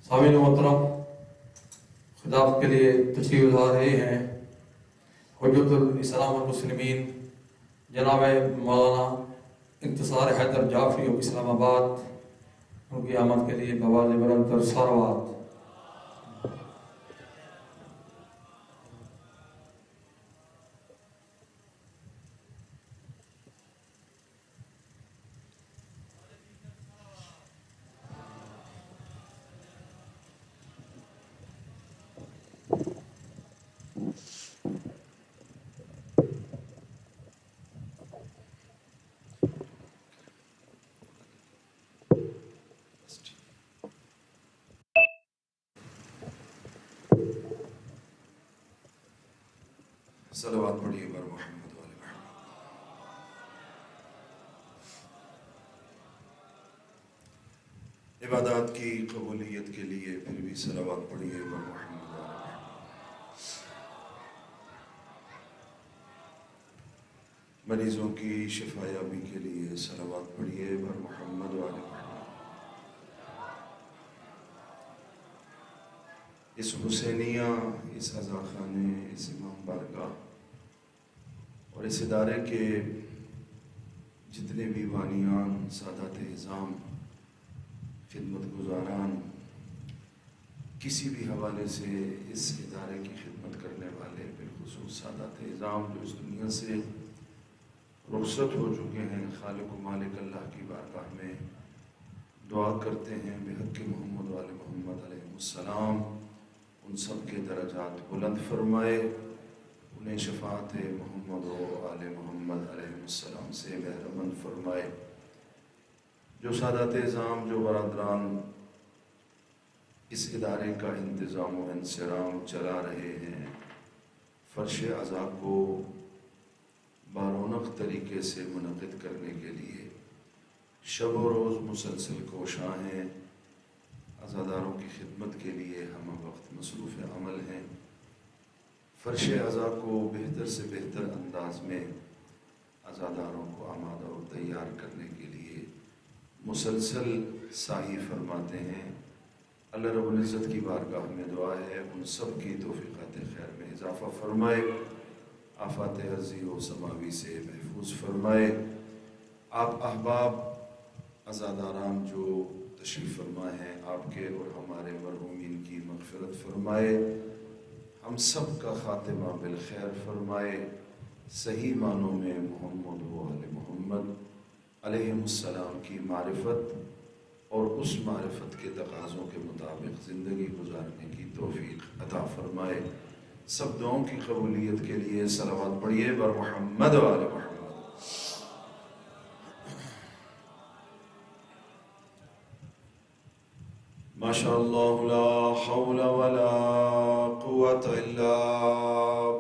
سامعین محترم، خطاب کے لیے تشریف لا رہے ہیں حجت الاسلام والمسلمین جناب مولانا انتصار حیدر جعفری اسلام آباد، ان کی آمد کے لیے بواز بلند تر ثروات۔ صلوات پڑھیے بر محمد والے محمد۔ عبادات کی قبولیت کے لیے پھر بھی صلوات پڑھیے بر محمد والے محمد۔ مریضوں کی شفا یابی کے لیے صلوات پڑھیے بر محمد والے محمد۔ اس حسینیہ، اس عزاخانے، اس امام بارگاہ اور اس ادارے کے جتنے بھی بانیان، سادات اعظام، خدمت گزاران، کسی بھی حوالے سے اس ادارے کی خدمت کرنے والے، بالخصوص سادات اعظام جو اس دنیا سے رخصت ہو چکے ہیں، خالق و مالک اللہ کی بارگاہ میں دعا کرتے ہیں بحق محمد والے محمد علیہ السلام ان سب کے درجات بلند فرمائے، انہیں شفاعت محمد و آل محمد علیہ السلام سے بہرمند فرمائے۔ جو سادات اعظام، جو برادران اس ادارے کا انتظام و انصرام چلا رہے ہیں، فرش عزا کو بارونق طریقے سے منعقد کرنے کے لیے شب و روز مسلسل کوشاں ہیں، عزاداروں کی خدمت کے لیے ہم وقت مصروف عمل ہیں۔ فرش عزا کو بہتر سے بہتر انداز میں عزاداروں کو آمادہ اور تیار کرنے کے لیے مسلسل سعی فرماتے ہیں۔ اللہ رب العزت کی بارگاہ میں دعا ہے ان سب کی توفیقات خیر میں اضافہ فرمائے، آفات ارضی و سماوی سے محفوظ فرمائے۔ آپ احباب عزاداران جو تشریف فرما ہیں، آپ کے اور ہمارے مرحومین کی مغفرت فرمائے، ہم سب کا خاتمہ بالخیر فرمائے، صحیح معنوں میں محمد و آل محمد علیہ السلام کی معرفت اور اس معرفت کے تقاضوں کے مطابق زندگی گزارنے کی توفیق عطا فرمائے۔ سب دعاؤں کی قبولیت کے لیے صلوات پڑھیے بر محمد و آل محمد۔ ماشاء اللہ لا حول ولا قوة الا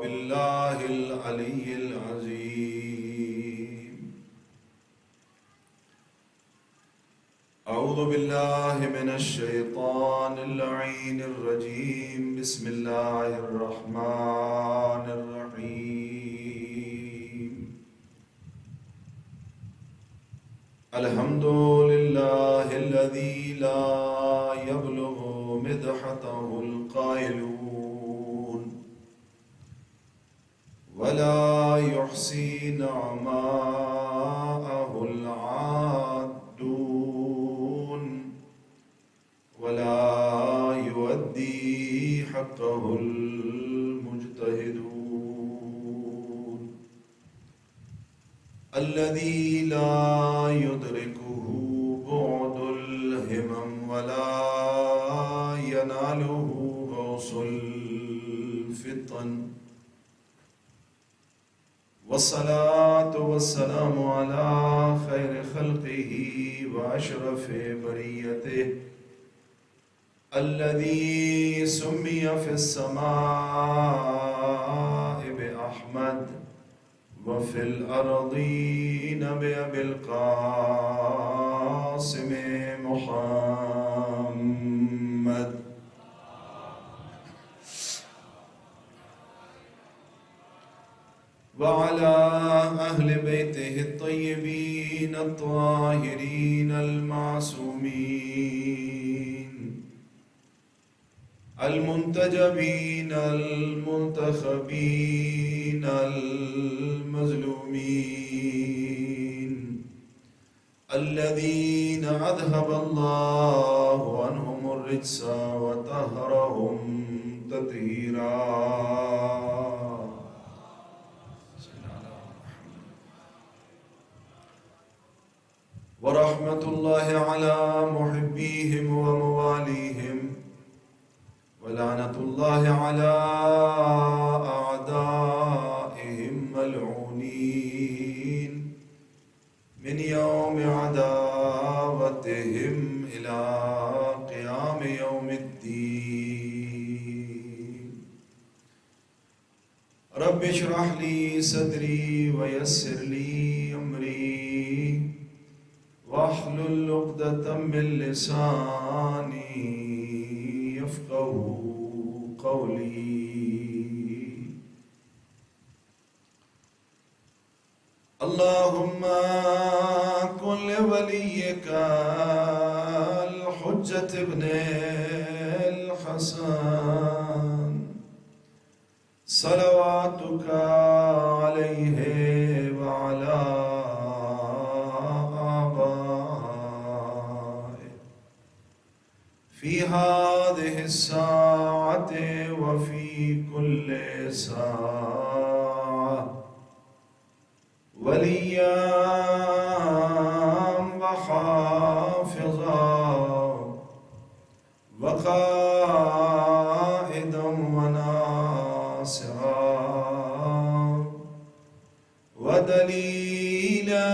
باللہ العلی العظیم۔ اعوذ باللہ من الشیطان اللعین الرجیم، بسم اللہ الرحمن الرحیم۔ الحمد للہ الذی لا يبلغ مدحته القائلون ولا يحصي نعماءه العادون ولا يؤدي حقه المجتهدون الذي لا يدركه بعد الهمم ولا يناله غوص الفتن، والصلاة والسلام على خير خلقه وأشرف بريته الذي سمي في السماء بأحمد وفي الأرضين بأبي القاسم محمد، وعلى أهل بيته الطيبين الطاهرين المعصومين المنتجبين المنتخبين المظلومين الذين أذهب الله عنهم الرجس وطهرهم تطهيرا. ورحمة الله على محبيهم ومواليهم ولعنة الله على أعدائهم ملعونين من يوم عداوتهم إلى قيام يوم الدين. رب اشرح لي صدري ويسر لي أمري واحلل عقدة من لساني يفقهوا قولي. اللهم كن لوليك الحجة ابن الحسن صلواتك عليه وعلى في هذه الساعة وفي كل ساعة وليا وحافظا وقائدا وناصرا ودليلا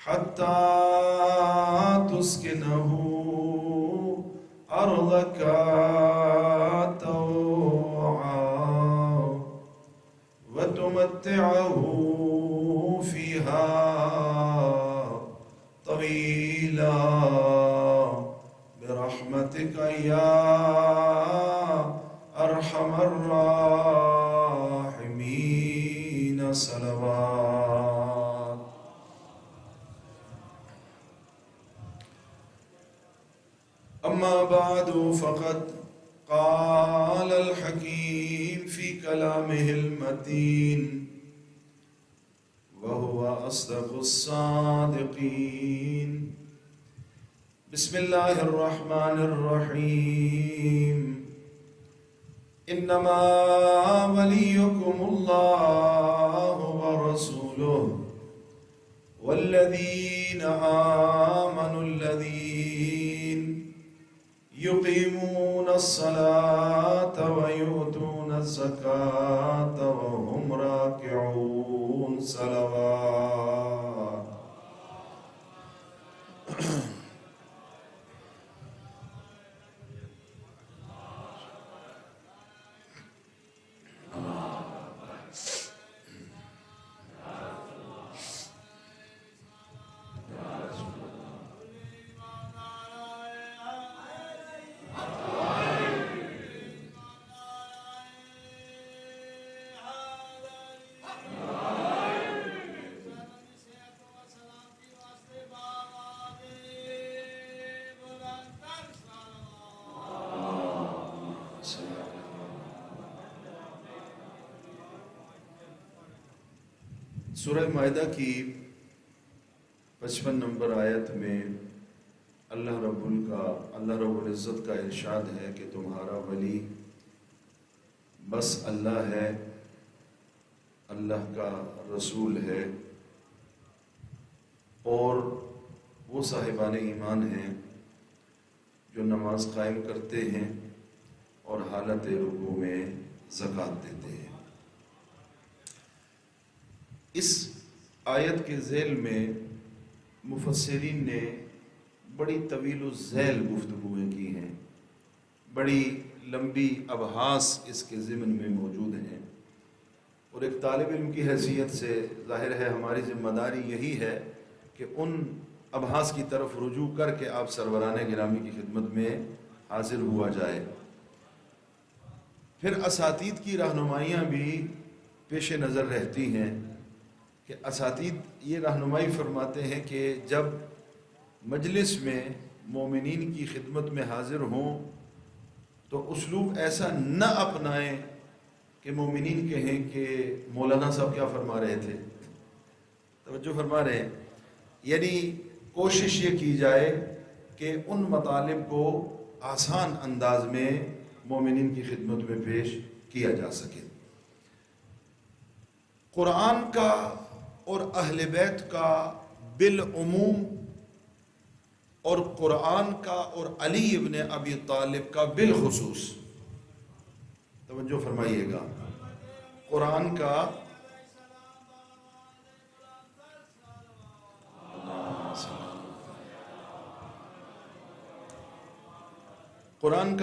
حتى تسكنه أرضك طوعا وتمتعه فيها طويلا برحمتك يا أرحم الراحمين. صلوات. أما بعد فقد قال الحكيم في كلامه المتين وهو أصدق الصادقين. بسم الله الرحمن الرحيم. إنما وليكم الله ورسوله والذين آمنوا الذين يقيمون الصلاة ويؤتون الزكاة وهم راكعون. صلوات. سورہ مائدہ کی 55 نمبر آیت میں اللہ رب العزت کا ارشاد ہے کہ تمہارا ولی بس اللہ ہے، اللہ کا رسول ہے، اور وہ صاحبان ایمان ہیں جو نماز قائم کرتے ہیں اور حالت رکوع میں زکوٰۃ دیتے ہیں۔ اس آیت کے ذیل میں مفسرین نے بڑی طویل الذیل گفتگویں کی ہیں، بڑی لمبی ابحاث اس کے ضمن میں موجود ہیں، اور ایک طالب علم کی حیثیت سے ظاہر ہے ہماری ذمہ داری یہی ہے کہ ان ابحاث کی طرف رجوع کر کے آپ سروران گرامی کی خدمت میں حاضر ہوا جائے۔ پھر اساتید کی رہنمائیاں بھی پیش نظر رہتی ہیں کہ اساتید یہ رہنمائی فرماتے ہیں کہ جب مجلس میں مومنین کی خدمت میں حاضر ہوں تو اسلوب ایسا نہ اپنائیں کہ مومنین کہیں کہ مولانا صاحب کیا فرما رہے تھے. توجہ فرما رہے ہیں. یعنی کوشش یہ کی جائے کہ ان مطالب کو آسان انداز میں مومنین کی خدمت میں پیش کیا جا سکے. قرآن کا اور اہل بیت کا بالعموم اور قرآن کا اور علی ابن ابی طالب کا بالخصوص، توجہ فرمائیے گا، قرآن کا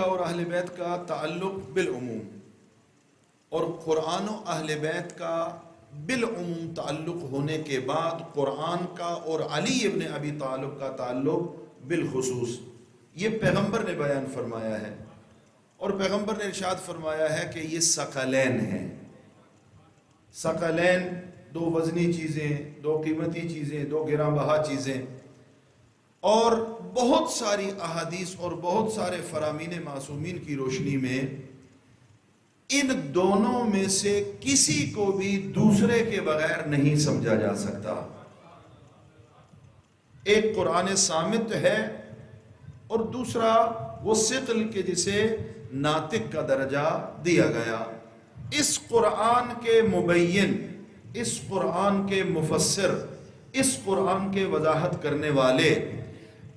اور اہل بیت کا تعلق بالعموم اور قرآن و اہل بیت کا بالعموم تعلق ہونے کے بعد قرآن کا اور علی ابن ابی طالب کا تعلق بالخصوص، یہ پیغمبر نے بیان فرمایا ہے. اور پیغمبر نے ارشاد فرمایا ہے کہ یہ ثقلین ہیں. ثقلین دو وزنی چیزیں، دو قیمتی چیزیں، دو گراں بہا چیزیں. اور بہت ساری احادیث اور بہت سارے فرامین معصومین کی روشنی میں ان دونوں میں سے کسی کو بھی دوسرے کے بغیر نہیں سمجھا جا سکتا. ایک قرآن صامت ہے اور دوسرا وہ ثقل کے جسے ناطق کا درجہ دیا گیا. اس قرآن کے مبین، اس قرآن کے مفسر، اس قرآن کے وضاحت کرنے والے،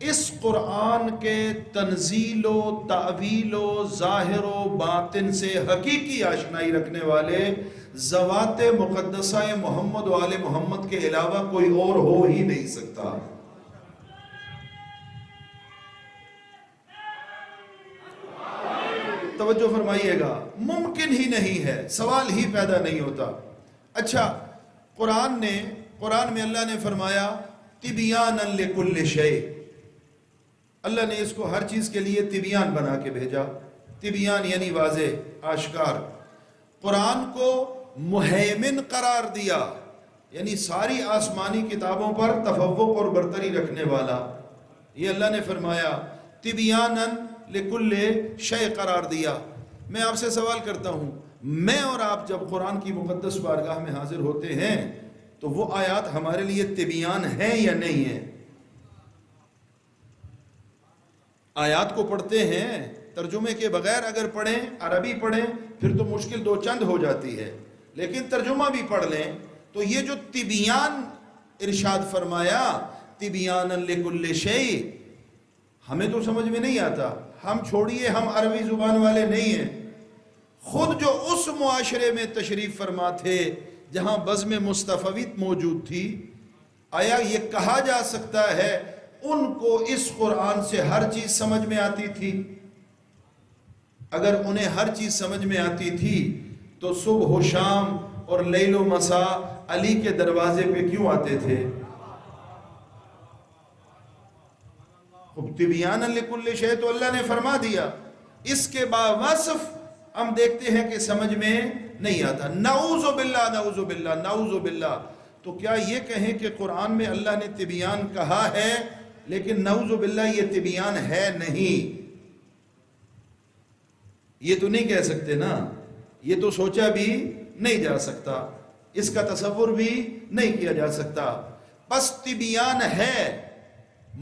اس قرآن کے تنزیل و تعویل و ظاہر و باطن سے حقیقی آشنائی رکھنے والے ذوات مقدسہ محمد و آل محمد کے علاوہ کوئی اور ہو ہی نہیں سکتا. توجہ فرمائیے گا، ممکن ہی نہیں ہے، سوال ہی پیدا نہیں ہوتا. اچھا، قرآن میں اللہ نے فرمایا تبیانا لکل شیء، اللہ نے اس کو ہر چیز کے لیے تبیان بنا کے بھیجا. تبیان یعنی واضح، آشکار. قرآن کو مہیمن قرار دیا، یعنی ساری آسمانی کتابوں پر تفوق اور برتری رکھنے والا. یہ اللہ نے فرمایا تبیانا لکل شیء قرار دیا. میں آپ سے سوال کرتا ہوں، میں اور آپ جب قرآن کی مقدس بارگاہ میں حاضر ہوتے ہیں تو وہ آیات ہمارے لیے تبیان ہیں یا نہیں ہیں؟ آیات کو پڑھتے ہیں، ترجمے کے بغیر اگر پڑھیں، عربی پڑھیں، پھر تو مشکل دو چند ہو جاتی ہے، لیکن ترجمہ بھی پڑھ لیں تو یہ جو تبیان ارشاد فرمایا تبیانا لکل شیء، ہمیں تو سمجھ میں نہیں آتا. ہم چھوڑیے، ہم عربی زبان والے نہیں ہیں. خود جو اس معاشرے میں تشریف فرما تھے جہاں بزم مصطفویت موجود تھی، آیا یہ کہا جا سکتا ہے ان کو اس قرآن سے ہر چیز سمجھ میں آتی تھی؟ اگر انہیں ہر چیز سمجھ میں آتی تھی تو صبح و شام اور لیل و مساء علی کے دروازے پہ کیوں آتے تھے؟ تبیانا لکل شیء تو اللہ نے فرما دیا، اس کے باوصف ہم دیکھتے ہیں کہ سمجھ میں نہیں آتا. نعوذ باللہ نعوذ باللہ نعوذ باللہ. تو کیا یہ کہیں کہ قرآن میں اللہ نے تبیان کہا ہے لیکن نعوذ باللہ یہ تبیان ہے نہیں؟ یہ تو نہیں کہہ سکتے نا، یہ تو سوچا بھی نہیں جا سکتا، اس کا تصور بھی نہیں کیا جا سکتا. بس تبیان ہے،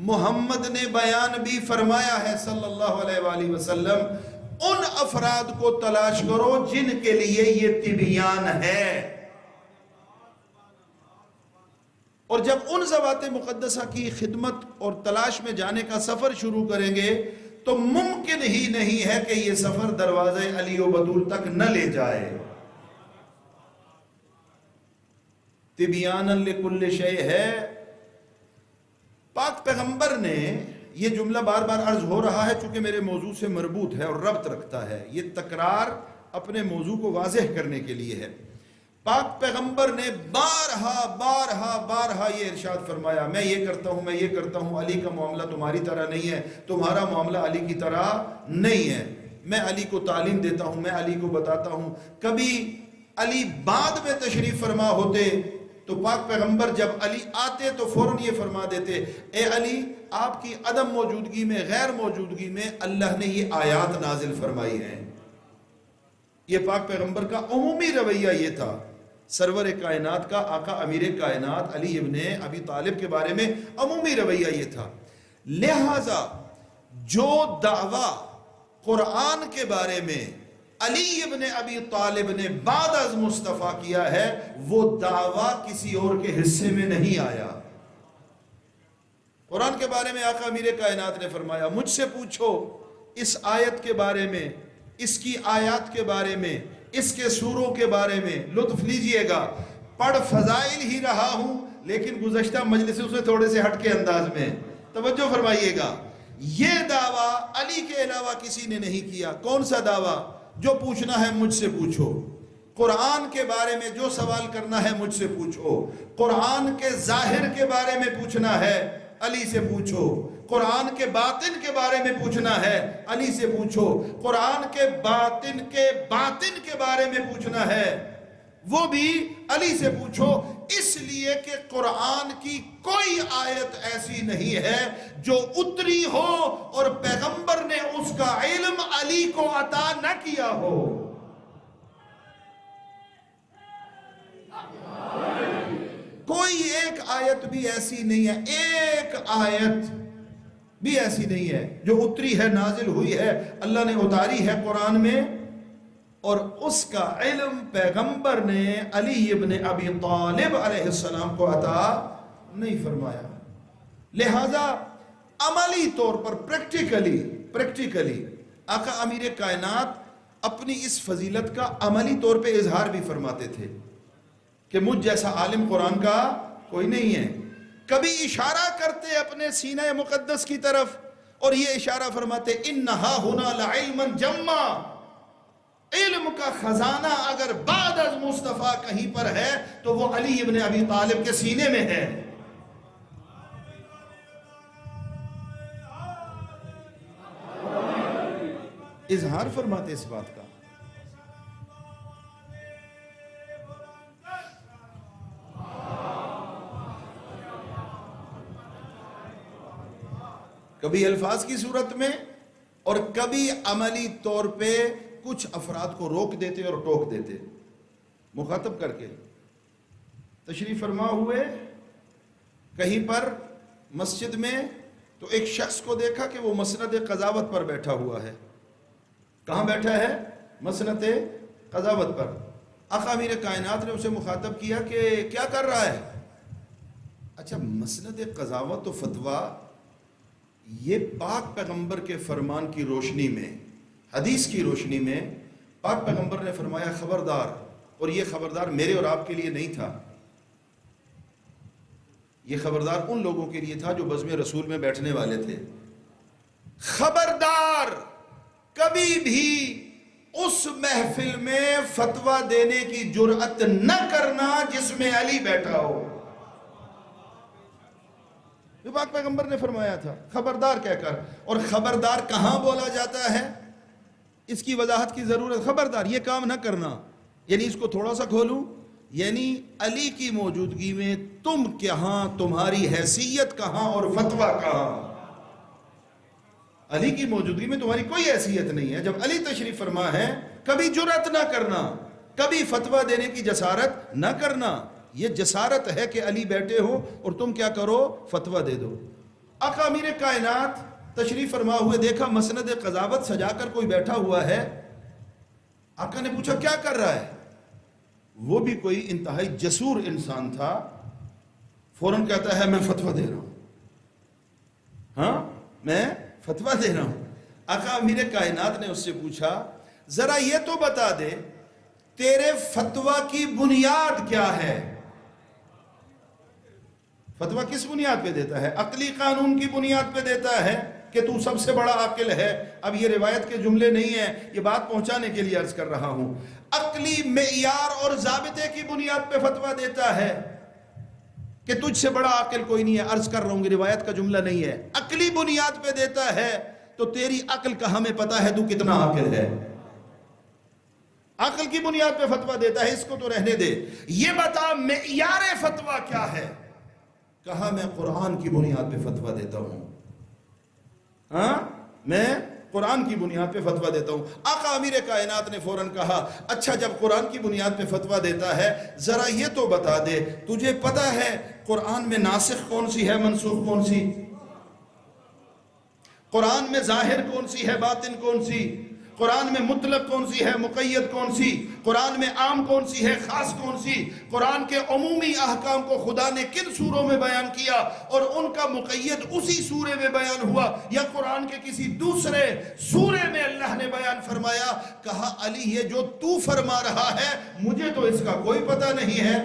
محمد نے بیان بھی فرمایا ہے صلی اللہ علیہ وآلہ وسلم. ان افراد کو تلاش کرو جن کے لیے یہ تبیان ہے. اور جب ان ذوات مقدسہ کی خدمت اور تلاش میں جانے کا سفر شروع کریں گے تو ممکن ہی نہیں ہے کہ یہ سفر دروازے علی و بدول تک نہ لے جائے. تبیانا لکل شیء ہے. پاک پیغمبر نے، یہ جملہ بار بار عرض ہو رہا ہے چونکہ میرے موضوع سے مربوط ہے اور ربط رکھتا ہے، یہ تکرار اپنے موضوع کو واضح کرنے کے لیے ہے. پاک پیغمبر نے بارہا یہ ارشاد فرمایا، میں یہ کرتا ہوں، علی کا معاملہ تمہاری طرح نہیں ہے، تمہارا معاملہ علی کی طرح نہیں ہے. میں علی کو تعلیم دیتا ہوں، میں علی کو بتاتا ہوں. کبھی علی بعد میں تشریف فرما ہوتے تو پاک پیغمبر جب علی آتے تو فوراً یہ فرما دیتے، اے علی آپ کی عدم موجودگی میں، غیر موجودگی میں اللہ نے یہ آیات نازل فرمائی ہیں۔ یہ پاک پیغمبر کا عمومی رویہ یہ تھا، سرور کائنات کا، آقا امیر کائنات علی ابن ابی طالب کے بارے میں عمومی رویہ یہ تھا۔ لہٰذا جو دعویٰ قرآن کے بارے میں علی ابن ابی طالب نے بعد از مصطفیٰ کیا ہے، وہ دعویٰ کسی اور کے حصے میں نہیں آیا۔ قرآن کے بارے میں آقا امیر کائنات نے فرمایا، مجھ سے پوچھو اس آیت کے بارے میں، اس کی آیات کے بارے میں، اس کے سوروں کے بارے میں، لطف لیجئے گا، پڑھ فضائل ہی رہا ہوں لیکن گزشتہ مجلسوں سے تھوڑے سے ہٹ کے انداز میں توجہ فرمائیے گا۔ یہ دعویٰ علی کے علاوہ کسی نے نہیں کیا۔ کون سا دعویٰ؟ جو پوچھنا ہے مجھ سے پوچھو، قرآن کے بارے میں جو سوال کرنا ہے مجھ سے پوچھو، قرآن کے ظاہر کے بارے میں پوچھنا ہے علی سے پوچھو، قرآن کے باطن کے بارے میں پوچھنا ہے علی سے پوچھو، قرآن کے باطن کے بارے میں پوچھنا ہے وہ بھی علی سے پوچھو، اس لیے کہ قرآن کی کوئی آیت ایسی نہیں ہے جو اتری ہو اور پیغمبر نے اس کا علم علی کو عطا نہ کیا ہو۔ کوئی ایک آیت بھی ایسی نہیں ہے، ایک آیت بھی ایسی نہیں ہے جو اتری ہے، نازل ہوئی ہے، اللہ نے اتاری ہے قرآن میں اور اس کا علم پیغمبر نے علی ابن ابی طالب علیہ السلام کو عطا نہیں فرمایا۔ لہذا عملی طور پر پریکٹیکلی آقا امیر کائنات اپنی اس فضیلت کا عملی طور پہ اظہار بھی فرماتے تھے کہ مجھ جیسا عالم قرآن کا کوئی نہیں ہے۔ کبھی اشارہ کرتے اپنے سینہ مقدس کی طرف اور یہ اشارہ فرماتے انہا ہنا لعلما جما، علم کا خزانہ اگر بعد از مصطفیٰ کہیں پر ہے تو وہ علی ابن ابی طالب کے سینے میں ہے۔ اظہار فرماتے اس بات کا۔ کبھی الفاظ کی صورت میں اور کبھی عملی طور پہ کچھ افراد کو روک دیتے اور ٹوک دیتے، مخاطب کر کے۔ تشریف فرما ہوئے کہیں پر مسجد میں تو ایک شخص کو دیکھا کہ وہ مسند قضاوت پر بیٹھا ہوا ہے۔ کہاں بیٹھا ہے؟ مسند قضاوت پر۔ آقا امیر کائنات نے اسے مخاطب کیا کہ کیا کر رہا ہے؟ اچھا، مسند قضاوت و فتویٰ یہ پاک پیغمبر کے فرمان کی روشنی میں، حدیث کی روشنی میں پاک پیغمبر نے فرمایا خبردار، اور یہ خبردار میرے اور آپ کے لیے نہیں تھا، یہ خبردار ان لوگوں کے لیے تھا جو بزم رسول میں بیٹھنے والے تھے۔ خبردار، کبھی بھی اس محفل میں فتویٰ دینے کی جرأت نہ کرنا جس میں علی بیٹھا ہو۔ جو پاک پیغمبر نے فرمایا تھا خبردار کہہ کر، اور خبردار کہاں بولا جاتا ہے اس کی وضاحت کی ضرورت۔ خبردار یہ کام نہ کرنا، یعنی اس کو تھوڑا سا کھولوں، یعنی علی کی موجودگی میں تم کہاں، تمہاری حیثیت کہاں اور فتویٰ کہاں؟ علی کی موجودگی میں تمہاری کوئی حیثیت نہیں ہے۔ جب علی تشریف فرما ہے کبھی جرأت نہ کرنا، کبھی فتویٰ دینے کی جسارت نہ کرنا۔ یہ جسارت ہے کہ علی بیٹھے ہو اور تم کیا کرو؟ فتویٰ دے دو۔ آقا امیر کائنات تشریف فرما ہوئے دیکھا مسند قضاوت سجا کر کوئی بیٹھا ہوا ہے۔ آقا نے پوچھا کیا کر رہا ہے؟ وہ بھی کوئی انتہائی جسور انسان تھا، فوراً کہتا ہے میں فتویٰ دے رہا ہوں۔ ہاں، میں فتویٰ دے رہا ہوں۔ آقا امیر کائنات نے اس سے پوچھا ذرا یہ تو بتا دے تیرے فتویٰ کی بنیاد کیا ہے؟ فتویٰ کس بنیاد پہ دیتا ہے؟ عقلی قانون کی بنیاد پہ دیتا ہے کہ تو سب سے بڑا عاقل ہے۔ اب یہ روایت کے جملے نہیں ہیں، یہ بات پہنچانے کے لیے عرض کر رہا ہوں۔ عقلی معیار اور ضابطے کی بنیاد پہ فتویٰ دیتا ہے کہ تجھ سے بڑا عاقل کوئی نہیں ہے۔ عرض کر رہا ہوں، روایت کا جملہ نہیں ہے، عقلی بنیاد پہ دیتا ہے تو تیری عقل کا ہمیں پتا ہے تو کتنا عاقل ہے۔ عقل کی بنیاد پہ فتویٰ دیتا ہے، اس کو تو رہنے دے، یہ بتا معیار فتویٰ کیا ہے؟ کہا میں قرآن کی بنیاد پہ فتویٰ دیتا ہوں، ہاں میں قرآن کی بنیاد پہ فتویٰ دیتا ہوں۔ آقا امیر کائنات نے فوراً کہا اچھا جب قرآن کی بنیاد پہ فتویٰ دیتا ہے ذرا یہ تو بتا دے تجھے پتا ہے قرآن میں ناسخ کون سی ہے، منسوخ کون سی؟ قرآن میں ظاہر کون سی ہے، باطن کون سی؟ قرآن میں مطلق کون سی ہے، مقید کون سی؟ قرآن میں عام کون سی ہے، خاص کون سی؟ قرآن کے عمومی احکام کو خدا نے کن سوروں میں بیان کیا اور ان کا مقید اسی سورے میں بیان ہوا یا قرآن کے کسی دوسرے سورے میں اللہ نے بیان فرمایا؟ کہا علی یہ جو تو فرما رہا ہے مجھے تو اس کا کوئی پتہ نہیں ہے۔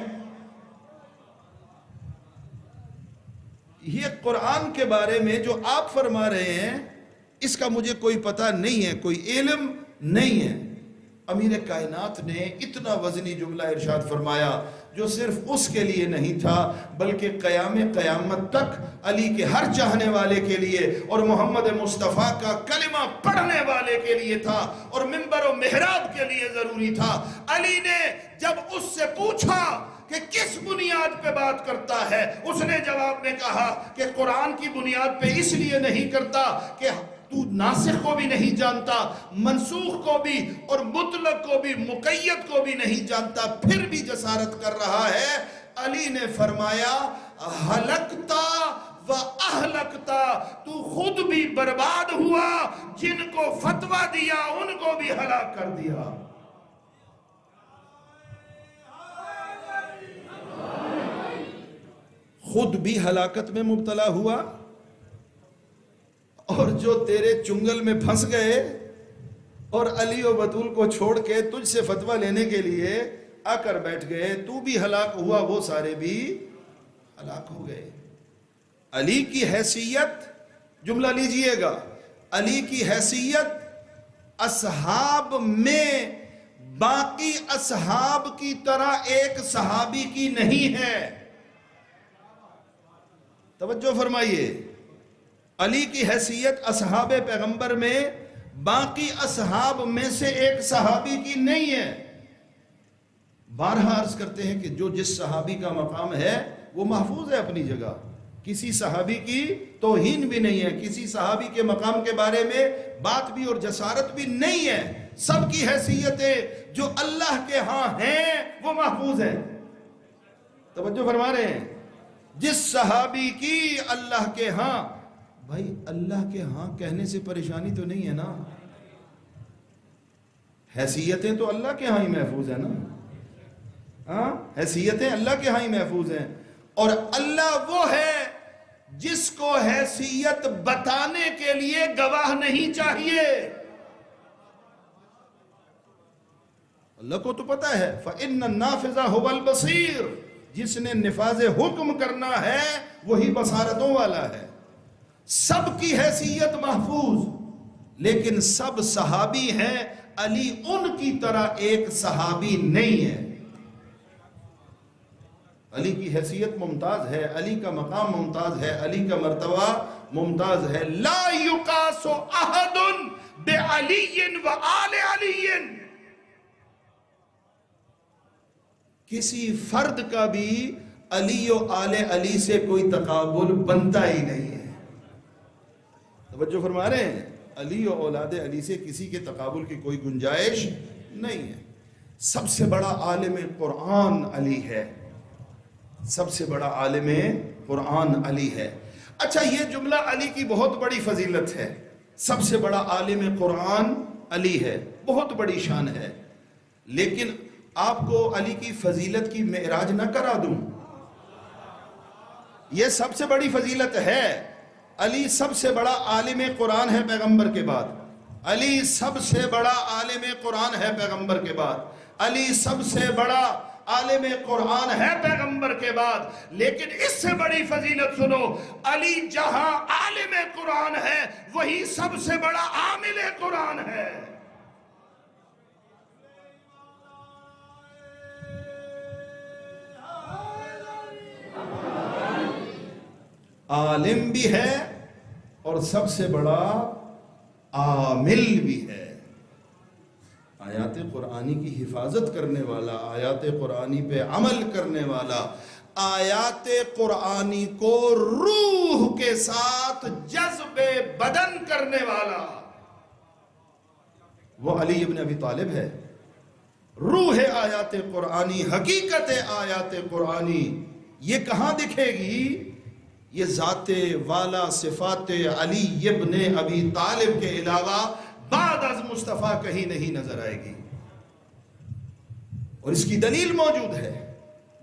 یہ قرآن کے بارے میں جو آپ فرما رہے ہیں اس کا مجھے کوئی پتہ نہیں ہے، کوئی علم نہیں ہے۔ امیر کائنات نے اتنا وزنی جملہ ارشاد فرمایا جو صرف اس کے لیے نہیں تھا بلکہ قیامت تک علی کے ہر چاہنے والے کے لیے اور محمد مصطفیٰ کا کلمہ پڑھنے والے کے لیے تھا اور منبر و محراب کے لیے ضروری تھا۔ علی نے جب اس سے پوچھا کہ کس بنیاد پہ بات کرتا ہے، اس نے جواب میں کہا کہ قرآن کی بنیاد پہ اس لیے نہیں کرتا کہ تو ناسخ کو بھی نہیں جانتا، منسوخ کو بھی اور مطلق کو بھی، مقید کو بھی نہیں جانتا، پھر بھی جسارت کر رہا ہے۔ علی نے فرمایا ہلکتا و اہلکتا، تو خود بھی برباد ہوا، جن کو فتویٰ دیا ان کو بھی ہلاک کر دیا۔ خود بھی ہلاکت میں مبتلا ہوا اور جو تیرے چنگل میں پھنس گئے اور علی و بطول کو چھوڑ کے تجھ سے فتویٰ لینے کے لیے آ کر بیٹھ گئے، تو بھی ہلاک ہوا، وہ سارے بھی ہلاک ہو گئے۔ علی کی حیثیت، جملہ لیجئے گا، علی کی حیثیت اصحاب میں باقی اصحاب کی طرح ایک صحابی کی نہیں ہے۔ توجہ فرمائیے، علی کی حیثیت اصحاب پیغمبر میں باقی اصحاب میں سے ایک صحابی کی نہیں ہے۔ بارہا عرض کرتے ہیں کہ جو جس صحابی کا مقام ہے وہ محفوظ ہے اپنی جگہ، کسی صحابی کی توہین بھی نہیں ہے، کسی صحابی کے مقام کے بارے میں بات بھی اور جسارت بھی نہیں ہے۔ سب کی حیثیتیں جو اللہ کے ہاں ہیں وہ محفوظ ہیں۔ توجہ فرما رہے ہیں، جس صحابی کی اللہ کے ہاں، بھائی اللہ کے ہاں کہنے سے پریشانی تو نہیں ہے نا، حیثیتیں تو اللہ کے ہاں ہی محفوظ ہیں نا، ہاں حیثیتیں اللہ کے ہاں ہی محفوظ ہیں۔ اور اللہ وہ ہے جس کو حیثیت بتانے کے لیے گواہ نہیں چاہیے۔ اللہ کو تو پتا ہے فَإِنَّ النَّافِذَ هُوَ الْبَصِيرُ، جس نے نفاذ حکم کرنا ہے وہی بصارتوں والا ہے۔ سب کی حیثیت محفوظ، لیکن سب صحابی ہیں، علی ان کی طرح ایک صحابی نہیں ہے۔ علی کی حیثیت ممتاز ہے، علی کا مقام ممتاز ہے، علی کا مرتبہ ممتاز ہے۔ لا یقاس احد بعلی وآل علی، کسی فرد کا بھی علی و آل علی سے کوئی تقابل بنتا ہی نہیں ہے۔ توجہ فرما رہے ہیں، علی و اولاد علی سے کسی کے تقابل کی کوئی گنجائش نہیں ہے۔ سب سے بڑا عالم قرآن علی ہے، سب سے بڑا عالم قرآن علی ہے۔ اچھا، یہ جملہ علی کی بہت بڑی فضیلت ہے، سب سے بڑا عالم قرآن علی ہے، بہت بڑی شان ہے، لیکن آپ کو علی کی فضیلت کی معراج نہ کرا دوں؟ یہ سب سے بڑی فضیلت ہے۔ علی سب سے بڑا عالم قرآن ہے پیغمبر کے بعد، علی سب سے بڑا عالم قرآن ہے پیغمبر کے بعد، علی سب سے بڑا عالم قرآن ہے پیغمبر کے بعد، لیکن اس سے بڑی فضیلت سنو، علی جہاں عالم قرآن ہے وہی سب سے بڑا عامل قرآن ہے۔ عالم بھی ہے اور سب سے بڑا عامل بھی ہے۔ آیات قرآنی کی حفاظت کرنے والا، آیات قرآنی پہ عمل کرنے والا، آیات قرآنی کو روح کے ساتھ جذب بدن کرنے والا، وہ علی ابن ابی طالب ہے۔ روح آیات قرآنی، حقیقت آیات قرآنی یہ کہاں دکھے گی؟ یہ ذات والا صفات علی ابن ابی طالب کے علاوہ بعد از مصطفیٰ کہیں نہیں نظر آئے گی، اور اس کی دلیل موجود ہے۔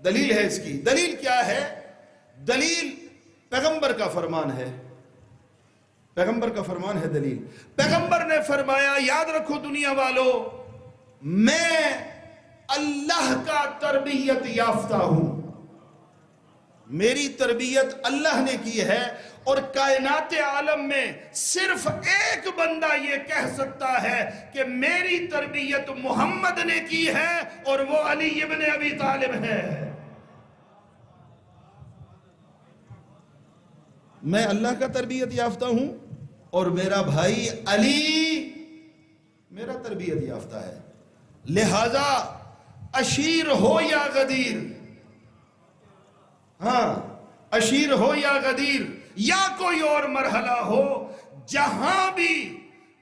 دلیل ہے اس کی، دلیل کیا ہے؟ دلیل پیغمبر کا فرمان ہے، پیغمبر کا فرمان ہے دلیل۔ پیغمبر نے فرمایا، یاد رکھو دنیا والو، میں اللہ کا تربیت یافتہ ہوں، میری تربیت اللہ نے کی ہے، اور کائنات عالم میں صرف ایک بندہ یہ کہہ سکتا ہے کہ میری تربیت محمد نے کی ہے، اور وہ علی ابن ابی طالب ہے۔ میں اللہ کا تربیت یافتہ ہوں، اور میرا بھائی علی میرا تربیت یافتہ ہے، لہذا اشیر ہو یا غدیر، ہاں اشیر ہو یا غدیر یا کوئی اور مرحلہ ہو، جہاں بھی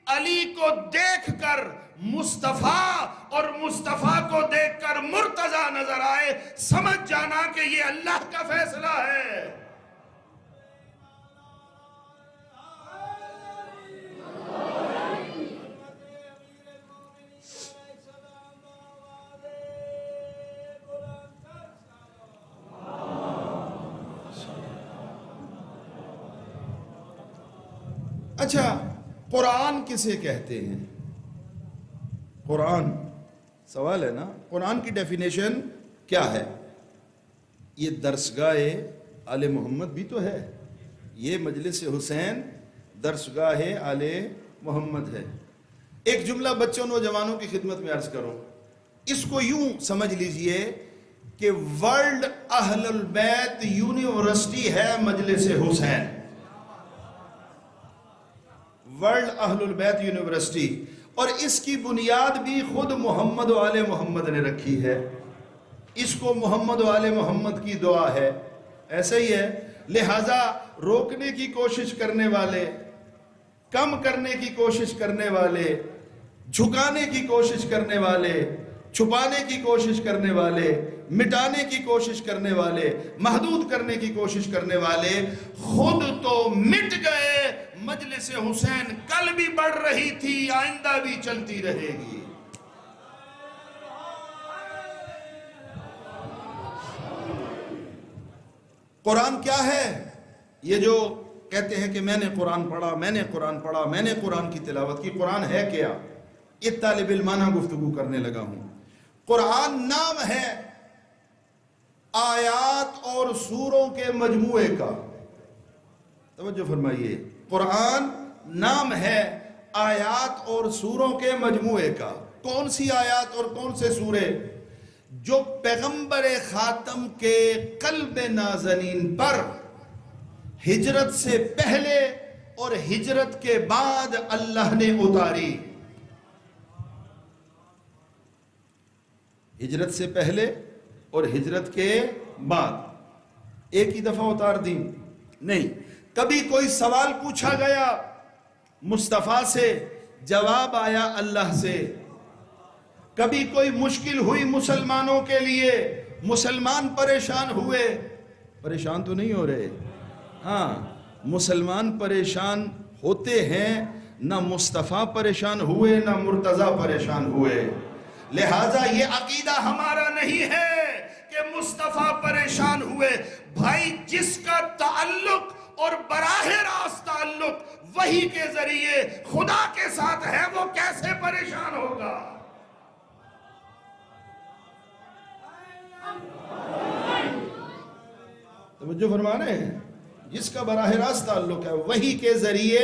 علی کو دیکھ کر مصطفیٰ اور مصطفیٰ کو دیکھ کر مرتضیٰ نظر آئے، سمجھ جانا کہ یہ اللہ کا فیصلہ ہے۔ اچھا، قرآن کسے کہتے ہیں؟ قرآن سوال ہے نا، قرآن کی ڈیفینیشن کیا ہے؟ یہ درسگاہ آل محمد بھی تو ہے، یہ مجلس حسین درسگاہ آل محمد ہے۔ ایک جملہ بچوں نوجوانوں کی خدمت میں عرض کروں، اس کو یوں سمجھ لیجئے کہ ورلڈ اہل البیت یونیورسٹی ہے مجلس حسین، ورلڈ اہل البیت یونیورسٹی، اور اس کی بنیاد بھی خود محمد و آل محمد نے رکھی ہے۔ اس کو محمد و آل محمد کی دعا ہے، ایسا ہی ہے۔ لہذا روکنے کی کوشش کرنے والے، کم کرنے کی کوشش کرنے والے، جھکانے کی کوشش کرنے والے، چھپانے کی کوشش کرنے والے، مٹانے کی کوشش کرنے والے، محدود کرنے کی کوشش کرنے والے خود تو مٹ گئے۔ مجلس حسین کل بھی بڑھ رہی تھی، آئندہ بھی چلتی رہے گی۔ قرآن کیا ہے؟ یہ جو کہتے ہیں کہ میں نے قرآن پڑھا، میں نے قرآن پڑھا، میں نے قرآن کی تلاوت کی، قرآن ہے کیا؟ یہ طالب علمانہ گفتگو کرنے لگا ہوں۔ قرآن نام ہے آیات اور سوروں کے مجموعے کا، توجہ فرمائیے، قرآن نام ہے آیات اور سوروں کے مجموعے کا۔ کون سی آیات اور کون سے سورے؟ جو پیغمبر خاتم کے قلب نازنین پر ہجرت سے پہلے اور ہجرت کے بعد اللہ نے اتاری۔ ہجرت سے پہلے اور ہجرت کے بعد ایک ہی دفعہ اتار دی نہیں، کبھی کوئی سوال پوچھا گیا مصطفیٰ سے، جواب آیا اللہ سے۔ کبھی کوئی مشکل ہوئی مسلمانوں کے لیے، مسلمان پریشان ہوئے، پریشان تو نہیں ہو رہے، ہاں مسلمان پریشان ہوتے ہیں، نہ مصطفیٰ پریشان ہوئے نہ مرتضیٰ پریشان ہوئے۔ لہٰذا یہ عقیدہ ہمارا نہیں ہے کہ مصطفیٰ پریشان ہوئے۔ بھائی جس کا تعلق اور براہ راست تعلق وحی کے ذریعے خدا کے ساتھ ہے، وہ کیسے پریشان ہوگا؟ توجہ فرما رہے ہیں؟ جس کا براہ راست تعلق ہے، وحی کے ذریعے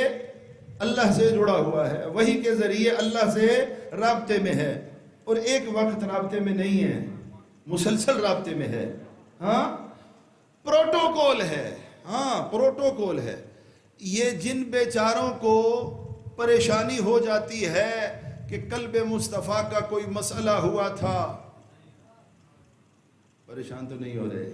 اللہ سے جڑا ہوا ہے، وحی کے ذریعے اللہ سے رابطے میں ہے، اور ایک وقت رابطے میں نہیں ہے، مسلسل رابطے میں ہے۔ ہاں پروٹوکول ہے، ہاں پروٹوکول ہے۔ یہ جن بیچاروں کو پریشانی ہو جاتی ہے کہ قلب مصطفیٰ کا کوئی مسئلہ ہوا تھا. پریشان تو نہیں ہو رہے؟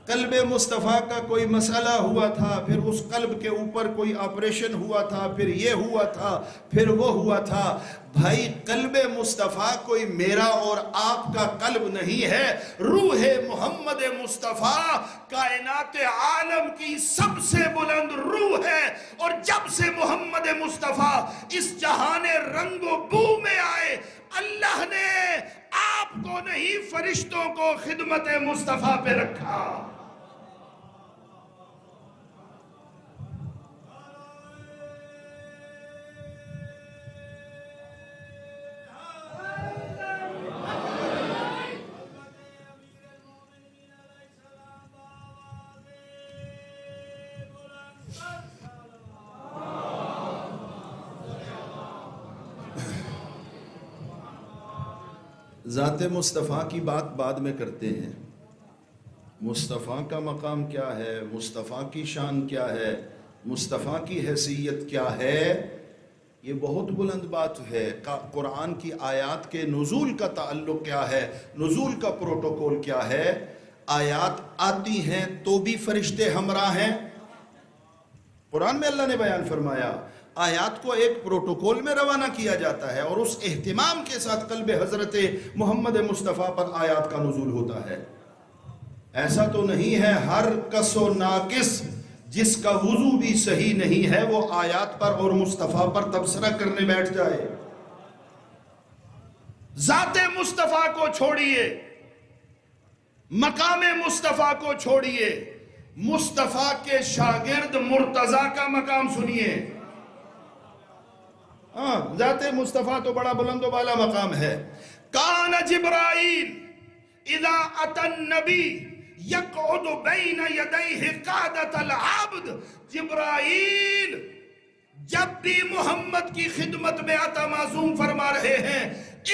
قلب مصطفیٰ کا کوئی مسئلہ ہوا تھا، پھر اس قلب کے اوپر کوئی آپریشن ہوا تھا، پھر یہ ہوا تھا، پھر وہ ہوا تھا. بھائی قلب مصطفیٰ کوئی میرا اور آپ کا قلب نہیں ہے. روح محمد مصطفیٰ کائنات عالم کی سب سے بلند روح ہے. اور جب سے محمد مصطفیٰ اس جہان رنگ و بو میں آئے، اللہ نے آپ کو نہیں فرشتوں کو خدمت مصطفیٰ پہ رکھا. ذات مصطفیٰ کی بات بعد میں کرتے ہیں. مصطفیٰ کا مقام کیا ہے، مصطفیٰ کی شان کیا ہے، مصطفیٰ کی حیثیت کیا ہے، یہ بہت بلند بات ہے. قرآن کی آیات کے نزول کا تعلق کیا ہے، نزول کا پروٹوکول کیا ہے. آیات آتی ہیں تو بھی فرشتے ہمراہ ہیں. قرآن میں اللہ نے بیان فرمایا آیات کو ایک پروٹوکول میں روانہ کیا جاتا ہے، اور اس اہتمام کے ساتھ قلب حضرت محمد مصطفیٰ پر آیات کا نزول ہوتا ہے. ایسا تو نہیں ہے ہر کس و ناقص جس کا وضو بھی صحیح نہیں ہے وہ آیات پر اور مصطفیٰ پر تبصرہ کرنے بیٹھ جائے. ذات مصطفیٰ کو چھوڑیے، مقام مصطفیٰ کو چھوڑیے، مصطفیٰ کے شاگرد مرتضیٰ کا مقام سنیے. ذات مصطفیٰ تو بڑا بلند و بالا مقام ہے. کان جبرائیل اذا اتی النبی یقعد بین یدیہ قعدۃ العبد. جبرائیل جب بھی محمد کی خدمت میں عطا معصوم فرما رہے ہیں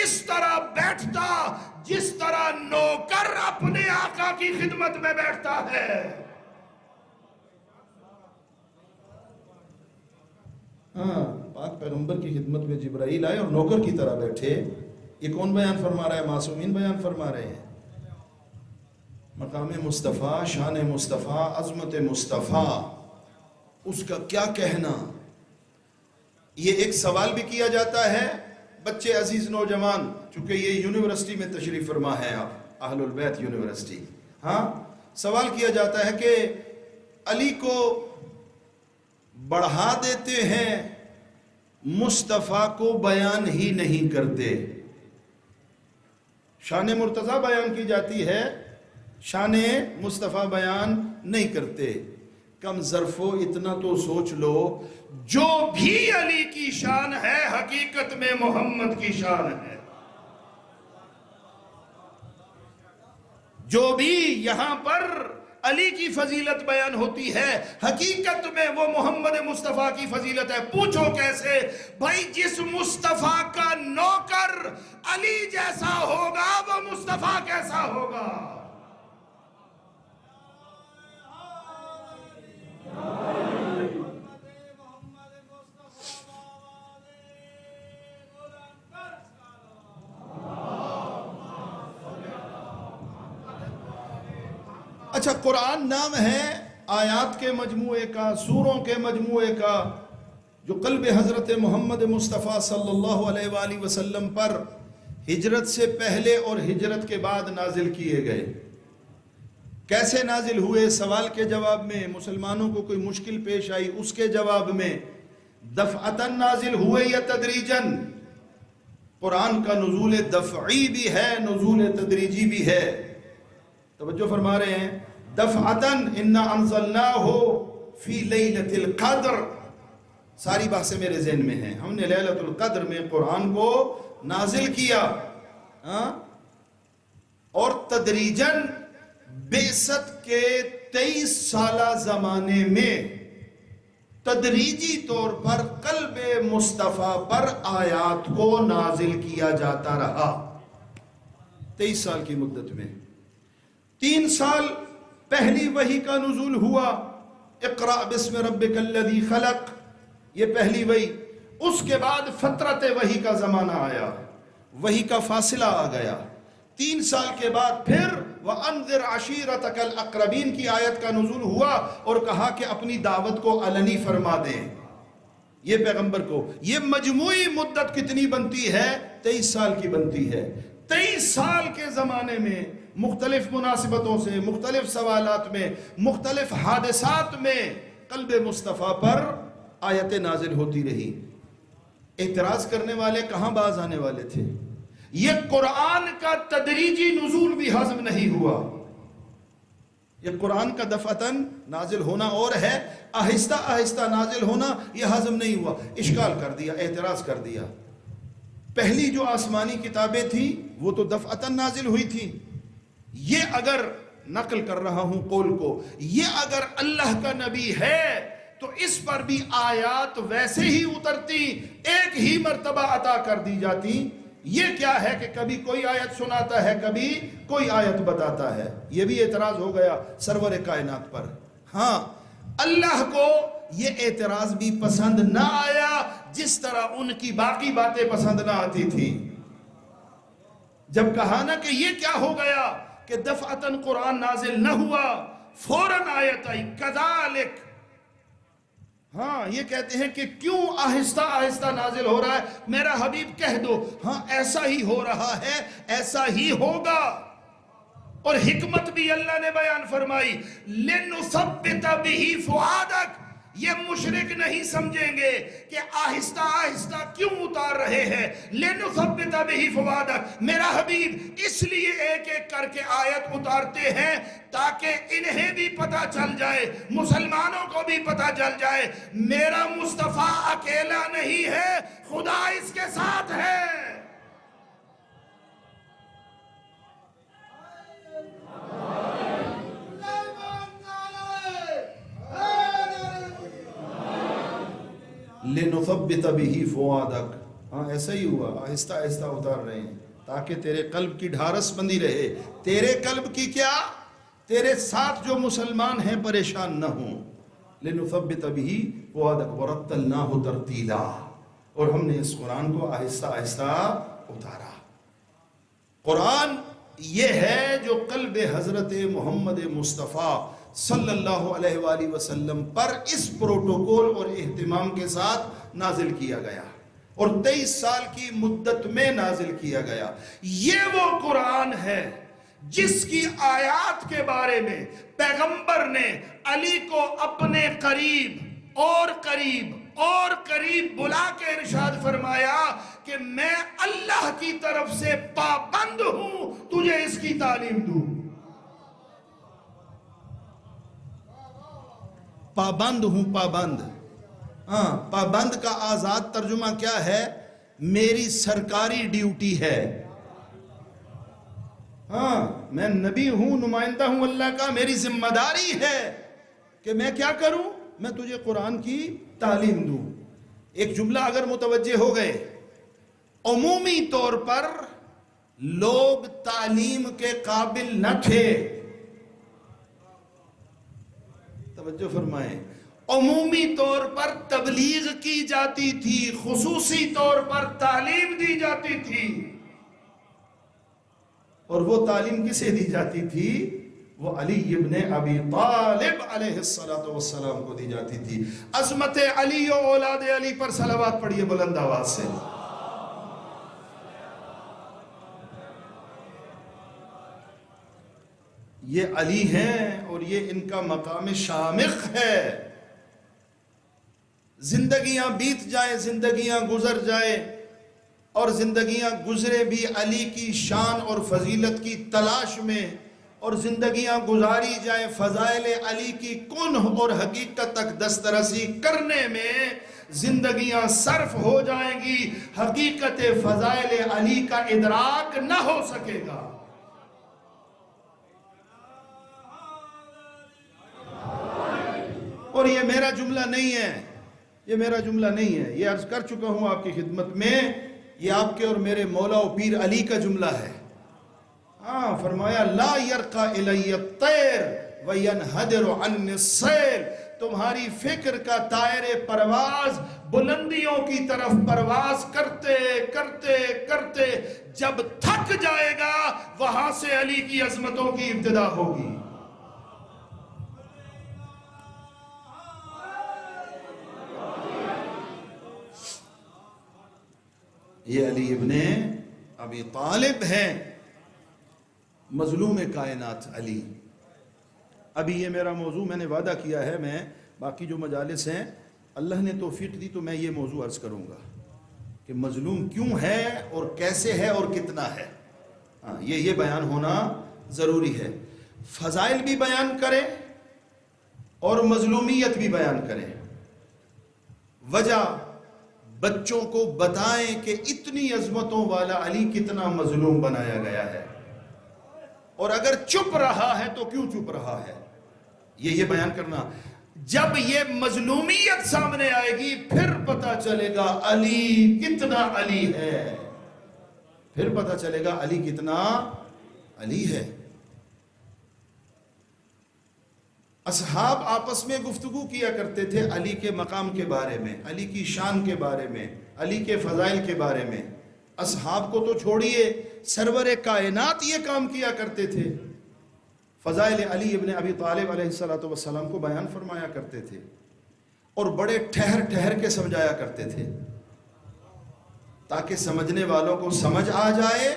اس طرح بیٹھتا جس طرح نوکر اپنے آقا کی خدمت میں بیٹھتا ہے. پاک پیغمبر کی خدمت میں جبرائیل آئے اور نوکر کی طرح بیٹھے. یہ کون بیان فرما رہا ہے؟ معصومین بیان فرما رہے ہیں. مقام مصطفیٰ، شان مصطفیٰ، عظمت مصطفیٰ، اس کا کیا کہنا. یہ ایک سوال بھی کیا جاتا ہے بچے عزیز نوجوان، چونکہ یہ یونیورسٹی میں تشریف فرما ہے آپ، اہل البیت یونیورسٹی. سوال کیا جاتا ہے کہ علی کو بڑھا دیتے ہیں، مصطفیٰ کو بیان ہی نہیں کرتے. شان مرتضیٰ بیان کی جاتی ہے، شان مصطفیٰ بیان نہیں کرتے. کم ظرفو اتنا تو سوچ لو، جو بھی علی کی شان ہے حقیقت میں محمد کی شان ہے. جو بھی یہاں پر علی کی فضیلت بیان ہوتی ہے حقیقت میں وہ محمد مصطفیٰ کی فضیلت ہے. پوچھو کیسے؟ بھائی جس مصطفیٰ کا نوکر علی جیسا ہوگا وہ مصطفیٰ کیسا ہوگا؟ اچھا، قرآن نام ہے آیات کے مجموعے کا، سوروں کے مجموعے کا، جو قلب حضرت محمد مصطفیٰ صلی اللہ علیہ وآلہ وسلم پر ہجرت سے پہلے اور ہجرت کے بعد نازل کیے گئے. کیسے نازل ہوئے؟ سوال کے جواب میں. مسلمانوں کو کوئی مشکل پیش آئی اس کے جواب میں. دفعتاً نازل ہوئے یا تدریجاً؟ قرآن کا نزول دفعی بھی ہے، نزول تدریجی بھی ہے. توجہ فرما رہے ہیں. دفعتاً انا انزلناہ فی لیلۃ القدر، ساری باتیں میرے ذہن میں ہیں. ہم نے لیلۃ القدر میں قرآن کو نازل کیا. اور تدریجاً بعثت کے 23 سالہ زمانے میں تدریجی طور پر قلب مصطفیٰ پر آیات کو نازل کیا جاتا رہا. 23 سال کی مدت میں 3 سال پہلی وحی کا نزول ہوا، اقرأ بسم ربک الذی خلق، یہ پہلی وحی. اس کے بعد فترت وحی کا زمانہ آیا، وحی کا فاصلہ آ گیا، 3 سال کے بعد پھر وَأَنذِرْ عَشِيرَتَكَ الْأَقْرَبِينَ کی آیت کا نزول ہوا اور کہا کہ اپنی دعوت کو علنی فرما دیں یہ پیغمبر کو۔ یہ مجموعی مدت کتنی بنتی ہے؟ 23 سال کی بنتی ہے۔ 23 سال کے زمانے میں مختلف مناسبتوں سے، مختلف سوالات میں، مختلف حادثات میں قلب مصطفیٰ پر آیتیں نازل ہوتی رہی۔ اعتراض کرنے والے کہاں باز آنے والے تھے؟ یہ قرآن کا تدریجی نزول بھی ہضم نہیں ہوا۔ یہ قرآن کا دفعتاً نازل ہونا اور ہے، آہستہ آہستہ نازل ہونا یہ ہضم نہیں ہوا۔ اشکال کر دیا، اعتراض کر دیا۔ پہلی جو آسمانی کتابیں تھیں وہ تو دفعتاً نازل ہوئی تھی۔ یہ اگر نقل کر رہا ہوں قول کو، یہ اگر اللہ کا نبی ہے تو اس پر بھی آیات ویسے ہی اترتی، ایک ہی مرتبہ عطا کر دی جاتی۔ یہ کیا ہے کہ کبھی کوئی آیت سناتا ہے، کبھی کوئی آیت بتاتا ہے۔ یہ بھی اعتراض ہو گیا سرور کائنات پر۔ ہاں، اللہ کو یہ اعتراض بھی پسند نہ آیا جس طرح ان کی باقی باتیں پسند نہ آتی تھی۔ جب کہا نا کہ یہ کیا ہو گیا کہ دفعتاً قرآن نازل نہ ہوا، فوراً آیت آئی کذالک۔ ہاں، یہ کہتے ہیں کہ کیوں آہستہ آہستہ نازل ہو رہا ہے؟ میرا حبیب کہہ دو ہاں ایسا ہی ہو رہا ہے، ایسا ہی ہوگا۔ اور حکمت بھی اللہ نے بیان فرمائی، لِنُثَبِّتَ بِهِ فُؤَادَكَ۔ یہ مشرک نہیں سمجھیں گے کہ آہستہ آہستہ کیوں اتار رہے ہیں۔ لِنُثَبِّتَ بِهِ فُؤَادَكَ، میرا حبیب اس لیے ایک ایک کر کے آیت اتارتے ہیں تاکہ انہیں بھی پتہ چل جائے، مسلمانوں کو بھی پتہ چل جائے میرا مصطفیٰ اکیلا نہیں ہے، خدا اس کے ساتھ ہے۔ لِنُثَبِّتَ بِهِ فُؤَادَكَ۔ ہاں ایسا ہی ہوا، آہستہ آہستہ اتار رہے ہیں تاکہ تیرے قلب کی ڈھارس بندی رہے۔ تیرے قلب کی کیا؟ تیرے ساتھ جو مسلمان ہیں پریشان نہ ہوں۔ لِنُثَبِّتَ بِهِ فُؤَادَكَ وَرَتَّلْنَاهُ تَرْتِيلًا، اور ہم نے اس قرآن کو آہستہ آہستہ اتارا۔ قرآن یہ ہے جو قلب حضرت محمد مصطفیٰ صلی اللہ علیہ وآلہ وسلم پر اس پروٹوکول اور اہتمام کے ساتھ نازل کیا گیا اور 23 سال کی مدت میں نازل کیا گیا۔ یہ وہ قرآن ہے جس کی آیات کے بارے میں پیغمبر نے علی کو اپنے قریب اور قریب اور قریب بلا کے ارشاد فرمایا کہ میں اللہ کی طرف سے پابند ہوں تجھے اس کی تعلیم دوں۔ پابند ہوں، پابند۔ ہاں، پابند کا آزاد ترجمہ کیا ہے؟ میری سرکاری ڈیوٹی ہے۔ ہاں، میں نبی ہوں، نمائندہ ہوں اللہ کا، میری ذمہ داری ہے کہ میں کیا کروں؟ میں تجھے قرآن کی تعلیم دوں۔ ایک جملہ اگر متوجہ ہو گئے، عمومی طور پر لوگ تعلیم کے قابل نہ تھے۔ توجہ فرمائیں، عمومی طور پر تبلیغ کی جاتی تھی، خصوصی طور پر تعلیم دی جاتی تھی، اور وہ تعلیم کسے دی جاتی تھی؟ وہ علی ابن ابی طالب علیہ السلام کو دی جاتی تھی۔ عظمت علی و اولاد علی پر صلوات پڑھیے بلند آواز سے۔ یہ علی ہیں اور یہ ان کا مقام شامخ ہے۔ زندگیاں بیت جائیں، زندگیاں گزر جائیں، اور زندگیاں گزرے بھی علی کی شان اور فضیلت کی تلاش میں، اور زندگیاں گزاری جائیں فضائل علی کی کنہ اور حقیقت تک دسترسی کرنے میں، زندگیاں صرف ہو جائیں گی، حقیقت فضائل علی کا ادراک نہ ہو سکے گا۔ اور یہ میرا جملہ نہیں ہے، یہ میرا جملہ نہیں ہے، یہ عرض کر چکا ہوں آپ کی خدمت میں، یہ آپ کے اور میرے مولا و پیر علی کا جملہ ہے۔ ہاں، فرمایا لا یرقى الی الطیر وینحدر عنی السیل، تمہاری فکر کا دائرے پرواز بلندیوں کی طرف پرواز کرتے کرتے کرتے جب تھک جائے گا وہاں سے علی کی عظمتوں کی ابتدا ہوگی. یہ علی ابن ابی طالب ہیں، مظلوم کائنات علی. ابھی یہ میرا موضوع میں نے وعدہ کیا ہے، میں باقی جو مجالس ہیں اللہ نے توفیق دی تو میں یہ موضوع عرض کروں گا کہ مظلوم کیوں ہے اور کیسے ہے اور کتنا ہے. یہ بیان ہونا ضروری ہے. فضائل بھی بیان کریں اور مظلومیت بھی بیان کریں. وجہ بچوں کو بتائیں کہ اتنی عظمتوں والا علی کتنا مظلوم بنایا گیا ہے، اور اگر چپ رہا ہے تو کیوں چپ رہا ہے، یہ بیان کرنا. جب یہ مظلومیت سامنے آئے گی پھر پتہ چلے گا علی کتنا علی ہے، پھر پتہ چلے گا علی کتنا علی ہے. اصحاب آپس میں گفتگو کیا کرتے تھے علی کے مقام کے بارے میں، علی کی شان کے بارے میں، علی کے فضائل کے بارے میں. اصحاب کو تو چھوڑیے، سرور کائنات یہ کام کیا کرتے تھے، فضائل علی ابن ابی طالب علیہ السلام کو بیان فرمایا کرتے تھے اور بڑے ٹھہر ٹھہر کے سمجھایا کرتے تھے تاکہ سمجھنے والوں کو سمجھ آ جائے،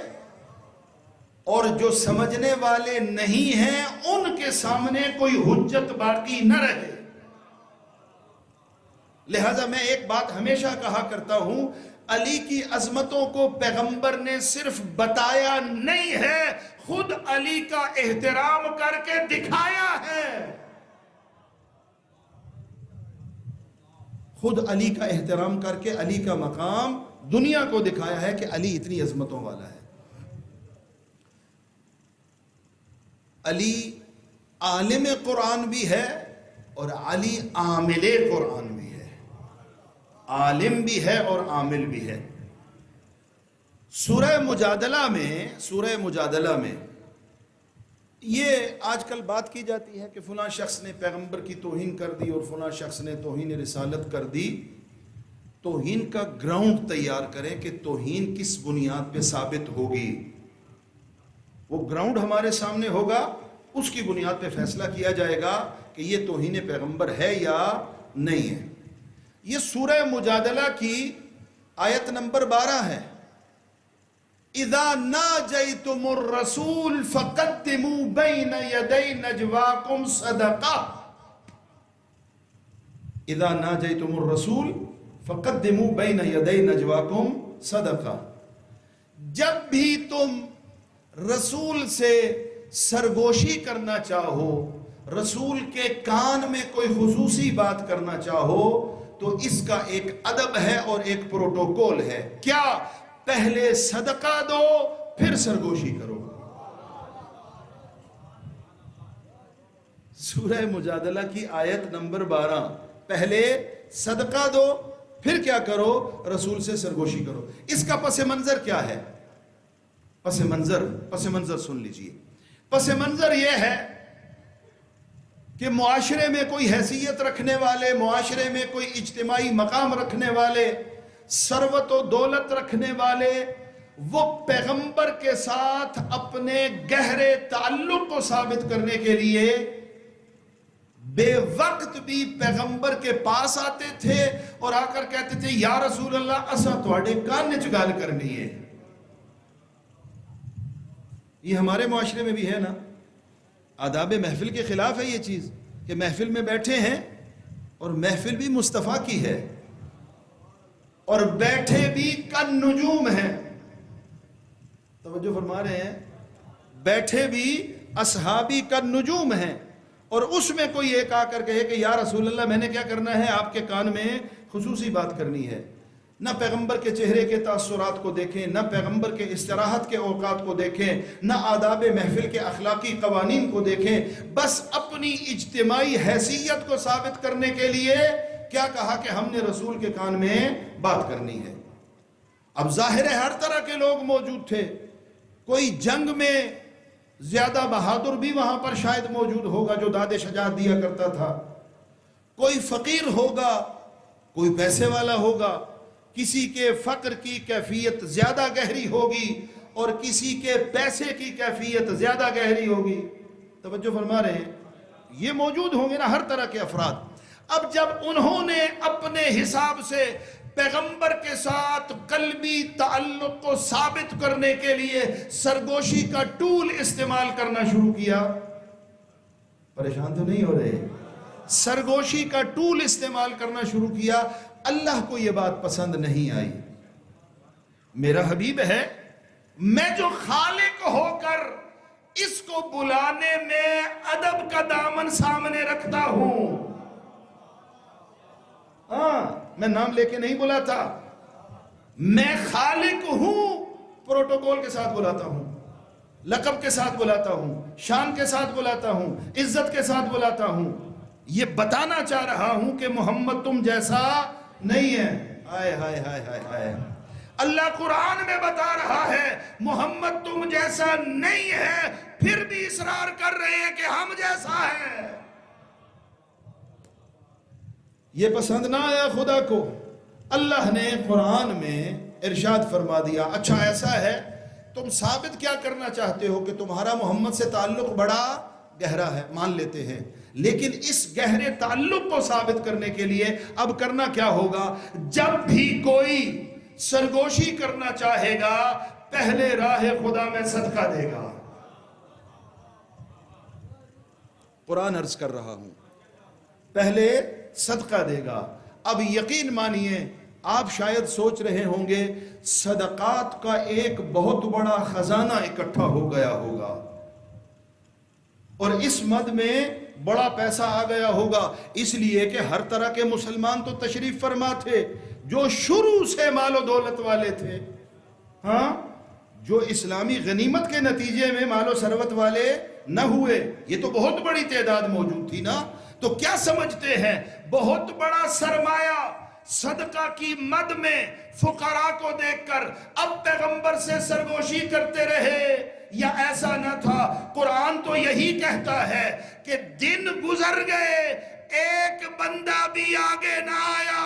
اور جو سمجھنے والے نہیں ہیں ان کے سامنے کوئی حجت باقی نہ رہے. لہذا میں ایک بات ہمیشہ کہا کرتا ہوں، علی کی عظمتوں کو پیغمبر نے صرف بتایا نہیں ہے، خود علی کا احترام کر کے دکھایا ہے. خود علی کا احترام کر کے علی کا مقام دنیا کو دکھایا ہے کہ علی اتنی عظمتوں والا ہے. علی عالم قرآن بھی ہے اور علی عامل قرآن بھی ہے، عالم بھی ہے اور عامل بھی ہے. سورہ مجادلہ میں یہ آج کل بات کی جاتی ہے کہ فلاں شخص نے پیغمبر کی توہین کر دی اور فلاں شخص نے توہین رسالت کر دی. توہین کا گراؤنڈ تیار کریں کہ توہین کس بنیاد پہ ثابت ہوگی. وہ گراؤنڈ ہمارے سامنے ہوگا، اس کی بنیاد پہ فیصلہ کیا جائے گا کہ یہ توہین پیغمبر ہے یا نہیں ہے. یہ سورہ مجادلہ کی آیت نمبر 12 ہے. اذا ناجیتم الرسول فقدموا بین یدی نجواکم صدقہ. اذا ناجیتم الرسول فقدموا بین یدی نجواکم صدقہ. جب بھی تم رسول سے سرگوشی کرنا چاہو، رسول کے کان میں کوئی خصوصی بات کرنا چاہو، تو اس کا ایک ادب ہے اور ایک پروٹوکول ہے. کیا؟ پہلے صدقہ دو پھر سرگوشی کرو. سورہ مجادلہ کی آیت نمبر 12، پہلے صدقہ دو پھر کیا کرو؟ رسول سے سرگوشی کرو. اس کا پس منظر کیا ہے؟ پس منظر سن لیجئے. پس منظر یہ ہے کہ معاشرے میں کوئی حیثیت رکھنے والے، معاشرے میں کوئی اجتماعی مقام رکھنے والے، ثروت و دولت رکھنے والے، وہ پیغمبر کے ساتھ اپنے گہرے تعلق کو ثابت کرنے کے لیے بے وقت بھی پیغمبر کے پاس آتے تھے اور آ کر کہتے تھے یا رسول اللہ اسا تواڈے کان وچ گل کرنی ہے. یہ ہمارے معاشرے میں بھی ہے نا. آداب محفل کے خلاف ہے یہ چیز کہ محفل میں بیٹھے ہیں اور محفل بھی مصطفیٰ کی ہے اور بیٹھے بھی کن نجوم ہیں. توجہ فرما رہے ہیں؟ بیٹھے بھی اصحابی کن نجوم ہیں اور اس میں کوئی ایک آ کر کہے کہ یا رسول اللہ میں نے کیا کرنا ہے؟ آپ کے کان میں خصوصی بات کرنی ہے. نہ پیغمبر کے چہرے کے تاثرات کو دیکھیں، نہ پیغمبر کے استراحت کے اوقات کو دیکھیں، نہ آداب محفل کے اخلاقی قوانین کو دیکھیں. بس اپنی اجتماعی حیثیت کو ثابت کرنے کے لیے کیا کہا کہ ہم نے رسول کے کان میں بات کرنی ہے. اب ظاہر ہے ہر طرح کے لوگ موجود تھے. کوئی جنگ میں زیادہ بہادر بھی وہاں پر شاید موجود ہوگا جو داد شجاعت دیا کرتا تھا. کوئی فقیر ہوگا، کوئی پیسے والا ہوگا، کسی کے فقر کی کیفیت زیادہ گہری ہوگی اور کسی کے پیسے کی کیفیت زیادہ گہری ہوگی. توجہ فرما رہے ہیں؟ یہ موجود ہوں گے نا ہر طرح کے افراد. اب جب انہوں نے اپنے حساب سے پیغمبر کے ساتھ قلبی تعلق کو ثابت کرنے کے لیے سرگوشی کا ٹول استعمال کرنا شروع کیا، پریشان تو نہیں ہو رہے؟ سرگوشی کا ٹول استعمال کرنا شروع کیا، اللہ کو یہ بات پسند نہیں آئی. میرا حبیب ہے، میں جو خالق ہو کر اس کو بلانے میں ادب کا دامن سامنے رکھتا ہوں. ہاں، میں نام لے کے نہیں بلاتا، میں خالق ہوں، پروٹوکول کے ساتھ بلاتا ہوں، لقب کے ساتھ بلاتا ہوں، شان کے ساتھ بلاتا ہوں، عزت کے ساتھ بلاتا ہوں. یہ بتانا چاہ رہا ہوں کہ محمد تم جیسا نہیں ہے. ہائے ہائے ہائے ہائے ہائے، اللہ قرآن میں بتا رہا ہے محمد تم جیسا نہیں ہے، پھر بھی اصرار کر رہے ہیں کہ ہم جیسا ہے. یہ پسند نہ آیا خدا کو. اللہ نے قرآن میں ارشاد فرما دیا، اچھا ایسا ہے، تم ثابت کیا کرنا چاہتے ہو کہ تمہارا محمد سے تعلق بڑا گہرا ہے، مان لیتے ہیں، لیکن اس گہرے تعلق کو ثابت کرنے کے لیے اب کرنا کیا ہوگا؟ جب بھی کوئی سرگوشی کرنا چاہے گا پہلے راہ خدا میں صدقہ دے گا. قرآن عرض کر رہا ہوں، پہلے صدقہ دے گا. اب یقین مانیے، آپ شاید سوچ رہے ہوں گے صدقات کا ایک بہت بڑا خزانہ اکٹھا ہو گیا ہوگا اور اس مد میں بڑا پیسہ آ گیا ہوگا، اس لیے کہ ہر طرح کے مسلمان تو تشریف فرما تھے جو شروع سے مال و دولت والے تھے. ہاں، جو اسلامی غنیمت کے نتیجے میں مال و ثروت والے نہ ہوئے، یہ تو بہت بڑی تعداد موجود تھی نا. تو کیا سمجھتے ہیں بہت بڑا سرمایہ صدقہ کی مد میں فقراء کو دیکھ کر اب پیغمبر سے سرگوشی کرتے رہے؟ یا ایسا نہ تھا؟ قرآن تو یہی کہتا ہے کہ دن گزر گئے، ایک بندہ بھی آگے نہ آیا.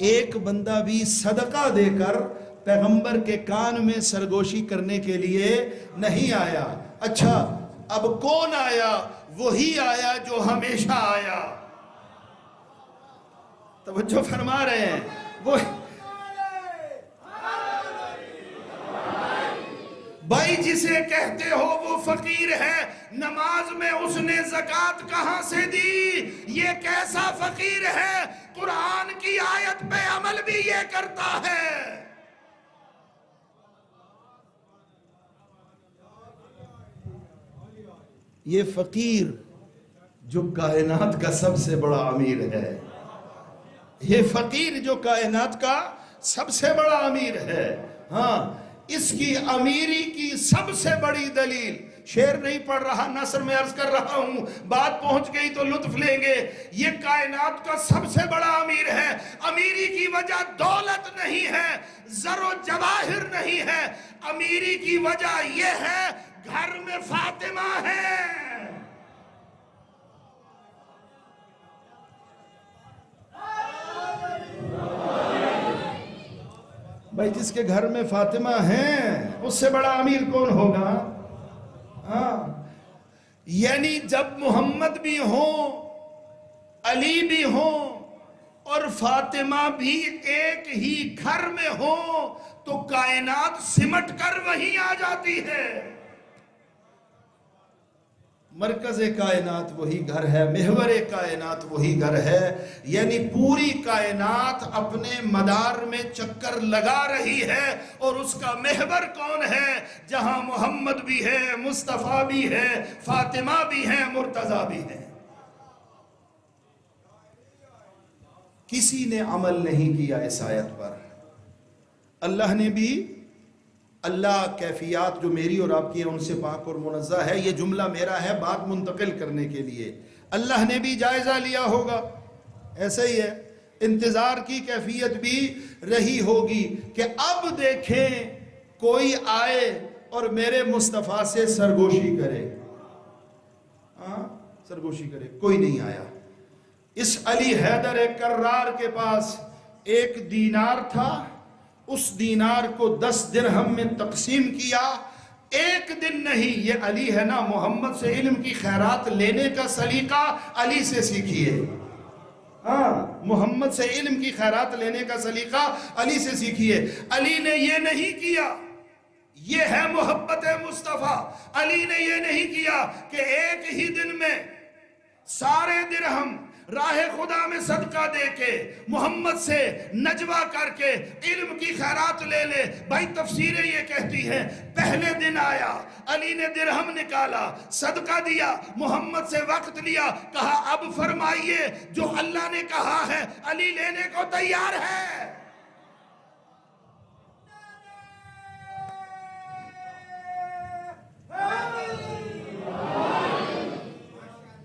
ایک بندہ بھی صدقہ دے کر پیغمبر کے کان میں سرگوشی کرنے کے لیے نہیں آیا. اچھا، اب کون آیا؟ وہی آیا جو ہمیشہ آیا. توجہ فرما رہے ہیں؟ وہ بھائی جسے کہتے ہو وہ فقیر ہے، نماز میں اس نے زکوٰۃ کہاں سے دی؟ یہ کیسا فقیر ہے؟ قرآن کی آیت پہ عمل بھی یہ کرتا ہے. یہ فقیر جو کائنات کا سب سے بڑا امیر ہے، یہ فقیر جو کائنات کا سب سے بڑا امیر ہے. ہاں، اس کی امیری کی سب سے بڑی دلیل، شعر نہیں پڑھ رہا، نثر میں عرض کر رہا ہوں، بات پہنچ گئی تو لطف لیں گے. یہ کائنات کا سب سے بڑا امیر ہے. امیری کی وجہ دولت نہیں ہے، زر و جواہر نہیں ہے، امیری کی وجہ یہ ہے گھر میں فاطمہ ہے. بھائی جس کے گھر میں فاطمہ ہیں اس سے بڑا امیر کون ہوگا؟ ہاں، یعنی جب محمد بھی ہوں، علی بھی ہوں اور فاطمہ بھی ایک ہی گھر میں ہوں تو کائنات سمٹ کر وہیں آ جاتی ہے. مرکز کائنات وہی گھر ہے، محور کائنات وہی گھر ہے. یعنی پوری کائنات اپنے مدار میں چکر لگا رہی ہے اور اس کا محور کون ہے؟ جہاں محمد بھی ہے، مصطفیٰ بھی ہے، فاطمہ بھی ہے، مرتضیٰ بھی ہے. کسی نے عمل نہیں کیا اس آیت پر. اللہ نے بھی، اللہ کیفیات جو میری اور آپ کی ہیں ان سے پاک اور منزہ ہے، یہ جملہ میرا ہے بات منتقل کرنے کے لیے. اللہ نے بھی جائزہ لیا ہوگا، ایسا ہی ہے. انتظار کی کیفیت بھی رہی ہوگی کہ اب دیکھیں کوئی آئے اور میرے مصطفیٰ سے سرگوشی کرے. سرگوشی کرے، کوئی نہیں آیا۔ اس علی حیدر کرار کے پاس 1 دینار تھا، اس دینار کو 10 درہم میں تقسیم کیا۔ 1 دن نہیں، یہ علی ہے نا، محمد سے علم کی خیرات لینے کا سلیقہ علی سے سیکھیے۔ ہاں، محمد سے علم کی خیرات لینے کا سلیقہ علی سے سیکھیے۔ علی نے یہ نہیں کیا، یہ ہے محبت مصطفیٰ۔ علی نے یہ نہیں کیا کہ 1 ہی دن میں سارے درہم راہ خدا میں صدقہ دے کے، محمد سے نجوہ کر کے علم کی خیرات لے لے۔ بھائی تفسیریں یہ کہتی ہیں، پہلے دن آیا، علی نے درہم نکالا، صدقہ دیا، محمد سے وقت لیا، کہا اب فرمائیے جو اللہ نے کہا ہے علی لینے کو تیار ہے۔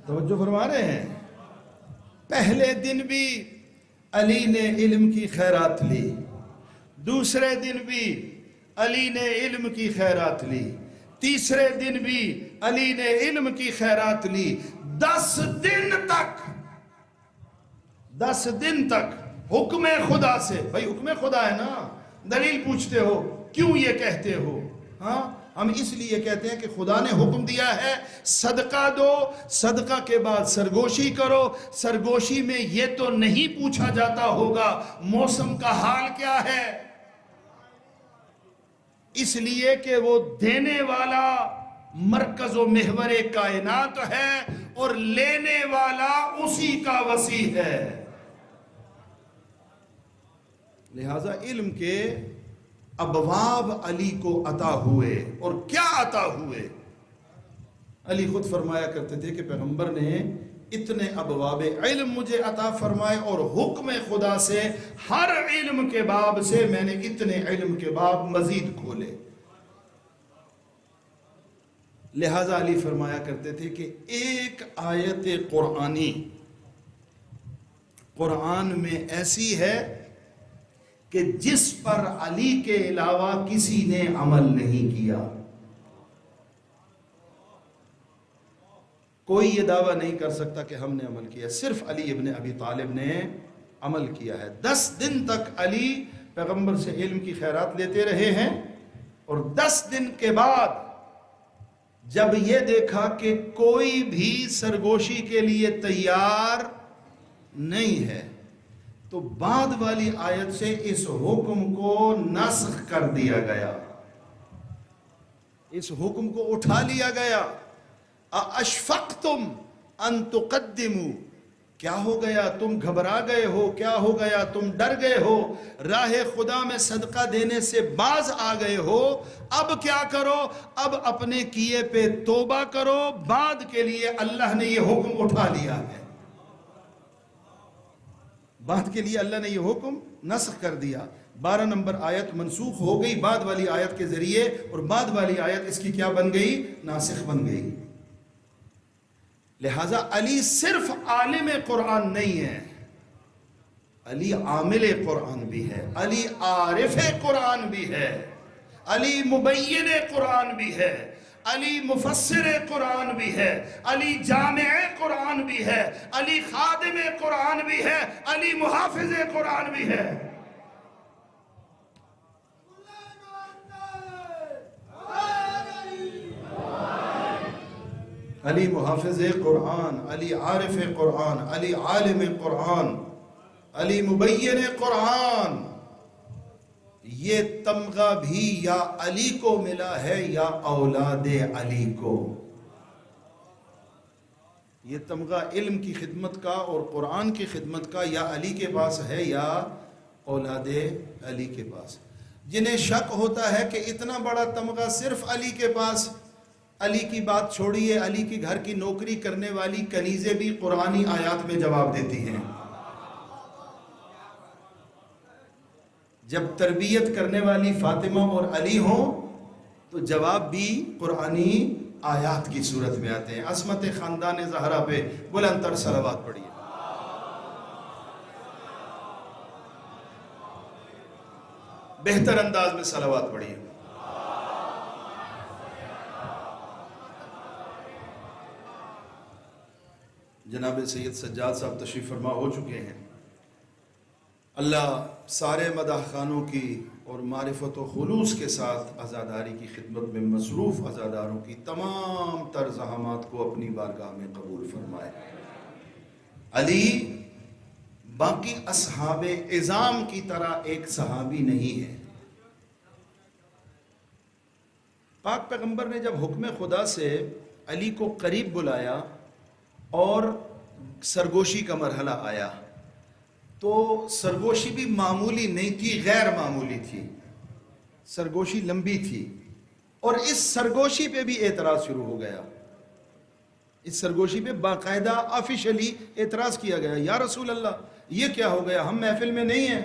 توجہ فرما رہے ہیں؟ پہلے دن بھی علی نے علم کی خیرات لی، دوسرے دن بھی علی نے علم کی خیرات لی، تیسرے دن بھی علی نے علم کی خیرات لی۔ 10 دن تک حکم خدا سے، بھائی حکم خدا ہے نا، دلیل پوچھتے ہو کیوں یہ کہتے ہو؟ ہاں، ہم اس لیے کہتے ہیں کہ خدا نے حکم دیا ہے صدقہ دو، صدقہ کے بعد سرگوشی کرو۔ سرگوشی میں یہ تو نہیں پوچھا جاتا ہوگا موسم کا حال کیا ہے، اس لیے کہ وہ دینے والا مرکز و محور کائنات ہے اور لینے والا اسی کا وسیع ہے۔ لہذا علم کے ابواب علی کو عطا ہوئے، اور کیا عطا ہوئے؟ علی خود فرمایا کرتے تھے کہ پیغمبر نے اتنے ابواب علم مجھے عطا فرمائے، اور حکم خدا سے ہر علم کے باب سے میں نے اتنے علم کے باب مزید کھولے۔ لہذا علی فرمایا کرتے تھے کہ ایک آیت قرآنی قرآن میں ایسی ہے کہ جس پر علی کے علاوہ کسی نے عمل نہیں کیا۔ کوئی یہ دعویٰ نہیں کر سکتا کہ ہم نے عمل کیا، صرف علی ابن ابی طالب نے عمل کیا ہے۔ 10 دن تک علی پیغمبر سے علم کی خیرات لیتے رہے ہیں، اور 10 دن کے بعد جب یہ دیکھا کہ کوئی بھی سرگوشی کے لیے تیار نہیں ہے، تو بعد والی آیت سے اس حکم کو نسخ کر دیا گیا، اس حکم کو اٹھا لیا گیا۔ اَأَشْفَقْتُمْ أَن تُقَدِّمُوا، کیا ہو گیا تم گھبرا گئے ہو، کیا ہو گیا تم ڈر گئے ہو، راہ خدا میں صدقہ دینے سے باز آ گئے ہو، اب کیا کرو؟ اب اپنے کیے پہ توبہ کرو، بعد کے لیے اللہ نے یہ حکم اٹھا لیا ہے، بعد کے لیے اللہ نے یہ حکم نسخ کر دیا۔ 12 نمبر آیت منسوخ ہو گئی بعد والی آیت کے ذریعے، اور بعد والی آیت اس کی کیا بن گئی؟ ناسخ بن گئی۔ لہٰذا علی صرف عالم قرآن نہیں ہے، علی عامل قرآن بھی ہے، علی عارف قرآن بھی ہے، علی مبین قرآن بھی ہے، علی مفسر قرآن بھی ہے، علی جامع قرآن بھی ہے، علی خادم قرآن بھی ہے، علی محافظ قرآن بھی ہے۔ علی محافظ قرآن، علی عارف قرآن، علی عالم قرآن، علی مبین قرآن۔ یہ تمغہ بھی یا علی کو ملا ہے یا اولاد علی کو۔ یہ تمغہ علم کی خدمت کا اور قرآن کی خدمت کا یا علی کے پاس ہے یا اولاد علی کے پاس۔ جنہیں شک ہوتا ہے کہ اتنا بڑا تمغہ صرف علی کے پاس، علی کی بات چھوڑیے، علی کی گھر کی نوکری کرنے والی کنیزیں بھی قرآنی آیات میں جواب دیتی ہیں۔ جب تربیت کرنے والی فاطمہ اور علی ہوں تو جواب بھی قرآنی آیات کی صورت میں آتے ہیں۔ عصمت خاندان زہرا پہ بلند تر صلوات پڑھیے۔ بہتر انداز میں صلوات پڑھیے۔ جناب سید سجاد صاحب تشریف فرما ہو چکے ہیں. اللہ سارے مداح خانوں کی اور معرفت و خلوص کے ساتھ عزاداری کی خدمت میں مصروف عزاداروں کی تمام تر زحمات کو اپنی بارگاہ میں قبول فرمائے. علی باقی اصحاب عظام کی طرح ایک صحابی نہیں ہے. پاک پیغمبر نے جب حکم خدا سے علی کو قریب بلایا اور سرگوشی کا مرحلہ آیا تو سرگوشی بھی معمولی نہیں تھی، غیر معمولی تھی. سرگوشی لمبی تھی اور اس سرگوشی پہ بھی اعتراض شروع ہو گیا. اس سرگوشی پہ باقاعدہ آفیشلی اعتراض کیا گیا. یا رسول اللہ یہ کیا ہو گیا؟ ہم محفل میں نہیں ہیں،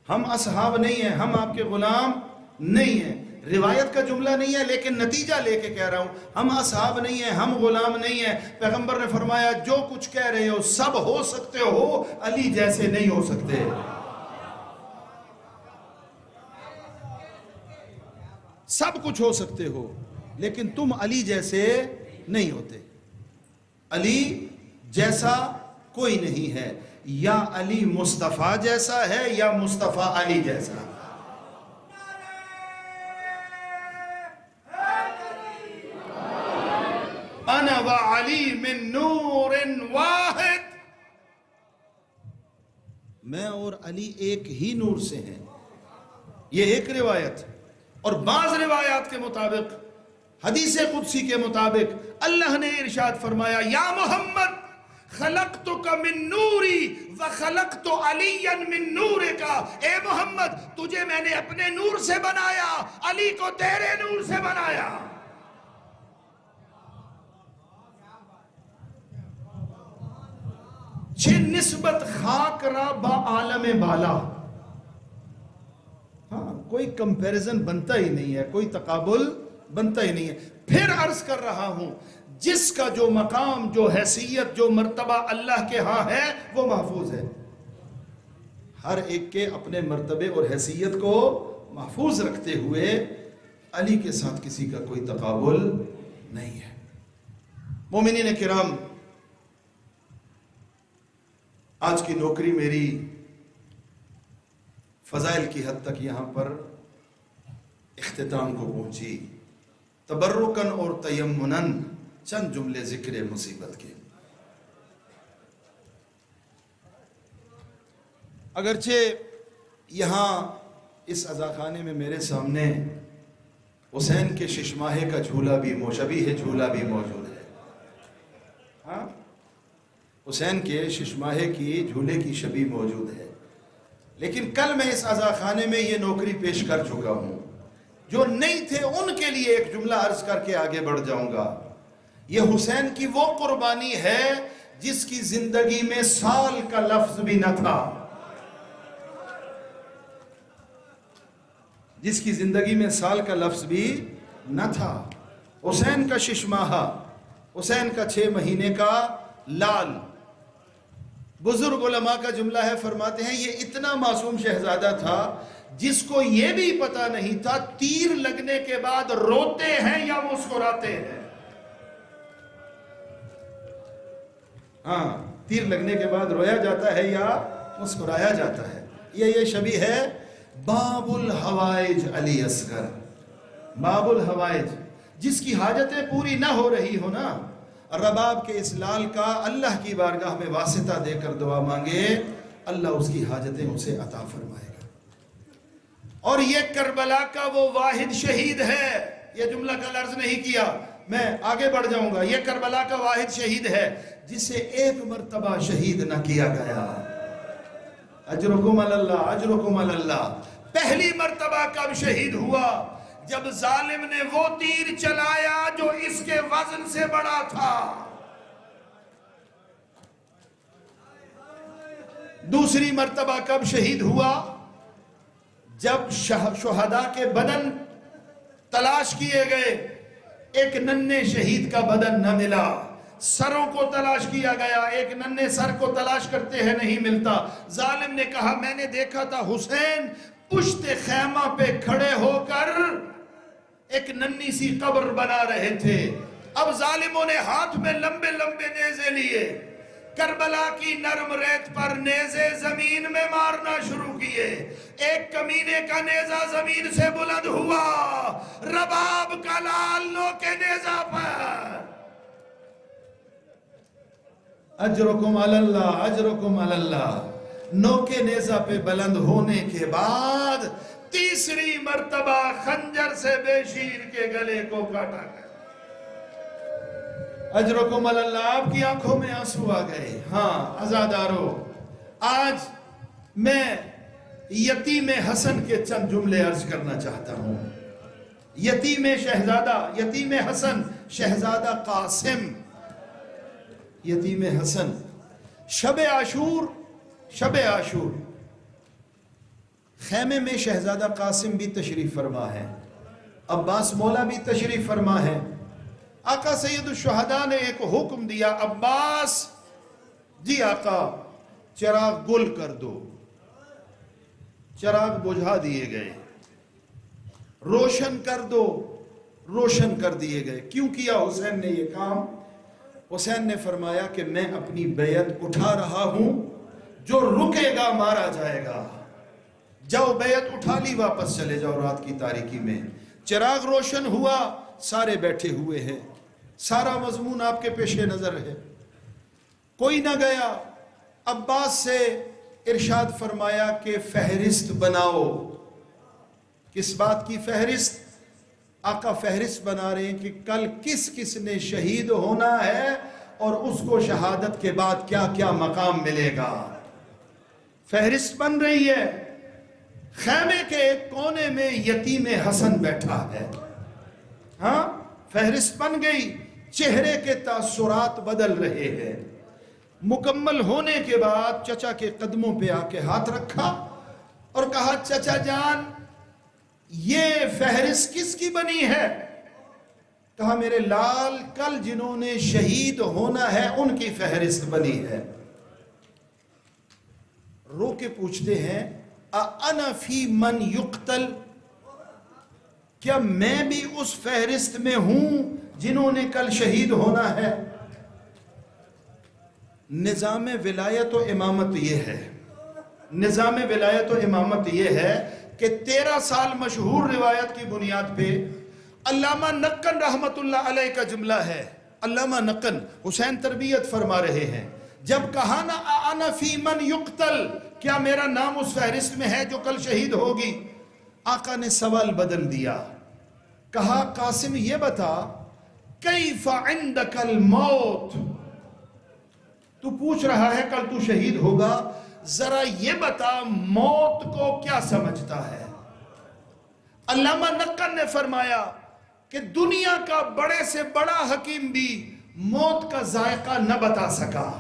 ہم اصحاب نہیں ہیں، ہم آپ کے غلام نہیں ہیں. روایت کا جملہ نہیں ہے لیکن نتیجہ لے کے کہہ رہا ہوں، ہم اصحاب نہیں ہیں، ہم غلام نہیں ہیں. پیغمبر نے فرمایا جو کچھ کہہ رہے ہو سب ہو سکتے ہو، علی جیسے نہیں ہو سکتے. سب کچھ ہو سکتے ہو لیکن تم علی جیسے نہیں ہوتے. علی جیسا کوئی نہیں ہے. یا علی مصطفیٰ جیسا ہے یا مصطفیٰ علی جیسا. انا وعلی من نور واحد، میں اور علی ایک ہی نور سے ہیں. یہ ایک روایت. اور بعض روایات کے مطابق، حدیث قدسی کے مطابق اللہ نے ارشاد فرمایا یا محمد خلقتک من نوری وخلقت علیا من نورک. اے محمد تجھے میں نے اپنے نور سے بنایا، علی کو تیرے نور سے بنایا. چھ نسبت خاک را با عالم بالا. ہاں کوئی کمپیریزن بنتا ہی نہیں ہے، کوئی تقابل بنتا ہی نہیں ہے. پھر عرض کر رہا ہوں جس کا جو مقام، جو حیثیت، جو مرتبہ اللہ کے ہاں ہے وہ محفوظ ہے. ہر ایک کے اپنے مرتبے اور حیثیت کو محفوظ رکھتے ہوئے علی کے ساتھ کسی کا کوئی تقابل نہیں ہے. مومنین کرام، آج کی نوکری میری فضائل کی حد تک یہاں پر اختتام کو پہنچی. تبرکن اور تیمنن چند جملے ذکر مصیبت کے. اگرچہ یہاں اس عزاخانے میں میرے سامنے حسین کے ششماہے کا جھولا بھی شبیہ جھولا بھی موجود ہے. ہاں حسین کے ششماہے کی جھولے کی شبیہ موجود ہے، لیکن کل میں اس عزاخانے میں یہ نوکری پیش کر چکا ہوں. جو نہیں تھے ان کے لیے ایک جملہ عرض کر کے آگے بڑھ جاؤں گا. یہ حسین کی وہ قربانی ہے جس کی زندگی میں سال کا لفظ بھی نہ تھا. جس کی زندگی میں سال کا لفظ بھی نہ تھا. حسین کا ششماہا، حسین کا 6 مہینے کا لال. بزرگ علماء کا جملہ ہے، فرماتے ہیں یہ اتنا معصوم شہزادہ تھا جس کو یہ بھی پتا نہیں تھا تیر لگنے کے بعد روتے ہیں یا مسکراتے ہیں. ہاں تیر لگنے کے بعد رویا جاتا ہے یا مسکرایا جاتا ہے. یہ شبیہ ہے باب الحوائج علی اصغر. باب الحوائج، جس کی حاجتیں پوری نہ ہو رہی ہو نا، رباب کے اس لال کا اللہ کی بارگاہ میں واسطہ دے کر دعا مانگے، اللہ اس کی حاجتیں اسے عطا فرمائے گا. اور یہ کربلا کا وہ واحد شہید ہے. یہ جملہ کل عرض نہیں کیا، میں آگے بڑھ جاؤں گا. یہ کربلا کا واحد شہید ہے جسے ایک مرتبہ شہید نہ کیا گیا. اجرکم اللہ، اجرکم اللہ. پہلی مرتبہ کب شہید ہوا؟ جب ظالم نے وہ تیر چلایا جو اس کے وزن سے بڑا تھا. دوسری مرتبہ کب شہید ہوا؟ جب شہداء کے بدن تلاش کیے گئے، ایک ننھے شہید کا بدن نہ ملا. سروں کو تلاش کیا گیا، ایک ننھے سر کو تلاش کرتے ہیں نہیں ملتا. ظالم نے کہا میں نے دیکھا تھا حسین پشت خیمہ پہ کھڑے ہو کر ایک ننھی سی قبر بنا رہے تھے. اب ظالموں نے ہاتھ میں لمبے لمبے نیزے لیے، کربلا کی نرم ریت پر نیزے زمین میں مارنا شروع کیے۔ ایک کمینے کا نیزہ زمین سے بلند ہوا، رباب کا لال نو کے نیزہ پر۔ اجرکم علی اللہ، اجرکم علی اللہ۔ نو کے نیزہ پہ بلند ہونے کے بعد تیسری مرتبہ خنجر سے بے شیر کے گلے کو کاٹا گیا۔ اجرکم علی اللہ، آپ کی آنکھوں میں آنسو آ گئے۔ ہاں عزادارو، آج میں یتیم حسن کے چند جملے عرض کرنا چاہتا ہوں۔ یتیم شہزادہ، یتیم حسن شہزادہ قاسم، یتیم حسن، شب عاشور، شب عاشور خیمے میں شہزادہ قاسم بھی تشریف فرما ہے، عباس مولا بھی تشریف فرما ہے۔ آقا سید الشہداء نے ایک حکم دیا، عباس جی آقا چراغ گل کر دو۔ چراغ بجھا دیے گئے، روشن کر دو، روشن کر دیے گئے۔ کیوں کیا حسین نے یہ کام؟ حسین نے فرمایا کہ میں اپنی بیعت اٹھا رہا ہوں، جو رکے گا مارا جائے گا۔ جاؤ بیعت اٹھا لی، واپس چلے جاؤ رات کی تاریکی میں۔ چراغ روشن ہوا، سارے بیٹھے ہوئے ہیں، سارا مضمون آپ کے پیش نظر ہے، کوئی نہ گیا۔ عباس سے ارشاد فرمایا کہ فہرست بناؤ۔ کس بات کی فہرست؟ آقا فہرست بنا رہے ہیں کہ کل کس کس نے شہید ہونا ہے اور اس کو شہادت کے بعد کیا کیا مقام ملے گا۔ فہرست بن رہی ہے۔ خیمے کے ایک کونے میں یتیم حسن بیٹھا ہے۔ ہاں فہرست بن گئی، چہرے کے تاثرات بدل رہے ہیں۔ مکمل ہونے کے بعد چچا کے قدموں پہ آ کے ہاتھ رکھا اور کہا چچا جان یہ فہرست کس کی بنی ہے؟ کہا میرے لال کل جنہوں نے شہید ہونا ہے ان کی فہرست بنی ہے۔ رو کے پوچھتے ہیں اَأَنَا فِي مَنْ يُقْتَلْ، کیا میں بھی اس فہرست میں ہوں جنہوں نے کل شہید ہونا ہے؟ نظام ولایت و امامت یہ ہے، نظام ولایت و امامت یہ ہے کہ 13 سال مشہور روایت کی بنیاد پہ علامہ نقن رحمت اللہ علیہ کا جملہ ہے۔ علامہ نقن حسین تربیت فرما رہے ہیں، جب کہا نا اَأَنَا فِي مَنْ يُقْتَلْ، کیا میرا نام اس فہرست میں ہے جو کل شہید ہوگی؟ آقا نے سوال بدل دیا، کہا قاسم یہ بتا کیف عندک الموت، تو پوچھ رہا ہے کل تو شہید ہوگا، ذرا یہ بتا موت کو کیا سمجھتا ہے؟ علامہ نقن نے فرمایا کہ دنیا کا بڑے سے بڑا حکیم بھی موت کا ذائقہ نہ بتا سکا،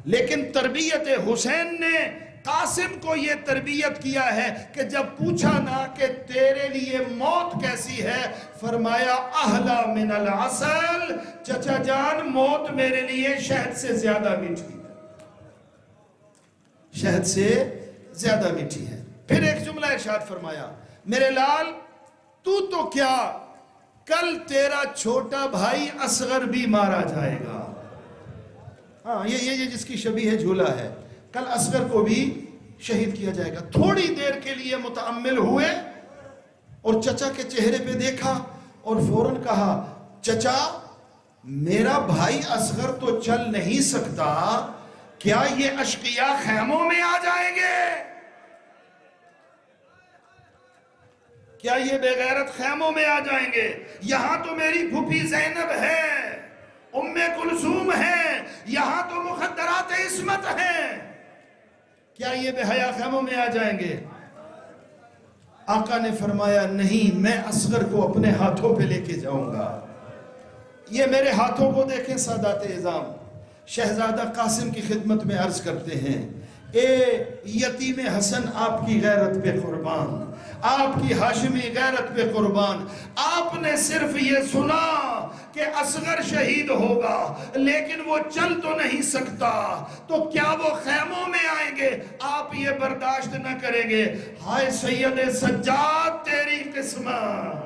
لیکن تربیت حسین نے قاسم کو یہ تربیت کیا ہے کہ جب پوچھا نا کہ تیرے لیے موت کیسی ہے، فرمایا احلا من العسل، چچا جان موت میرے لیے شہد سے زیادہ میٹھی ہے، شہد سے زیادہ میٹھی ہے۔ پھر ایک جملہ ارشاد فرمایا میرے لال تو کیا کل تیرا چھوٹا بھائی اصغر بھی مارا جائے گا۔ ہاں یہ جس کی شبیہ جھولا ہے، کل اصغر کو بھی شہید کیا جائے گا۔ تھوڑی دیر کے لیے متأمل ہوئے اور چچا کے چہرے پہ دیکھا اور فوراً کہا چچا میرا بھائی اصغر تو چل نہیں سکتا، کیا یہ اشقیاء خیموں میں آ جائیں گے؟ کیا یہ بے غیرت خیموں میں آ جائیں گے؟ یہاں تو میری پھوپھی زینب ہے، ام کلثوم ہے، یہاں تو مخدرات عصمت ہیں، کیا یہ بے حیا خیموں میں آ جائیں گے؟ آقا نے فرمایا نہیں، میں اصغر کو اپنے ہاتھوں پہ لے کے جاؤں گا۔ یہ میرے ہاتھوں کو دیکھیں سادات اعظام، شہزادہ قاسم کی خدمت میں عرض کرتے ہیں اے یتیم حسن آپ کی غیرت پہ قربان، آپ کی ہاشمی غیرت پہ قربان۔ آپ نے صرف یہ سنا کہ اصغر شہید ہوگا لیکن وہ چل تو نہیں سکتا، تو کیا وہ خیموں میں آئیں گے؟ آپ یہ برداشت نہ کریں گے۔ ہائے سید سجاد تیری قسمت،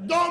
2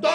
2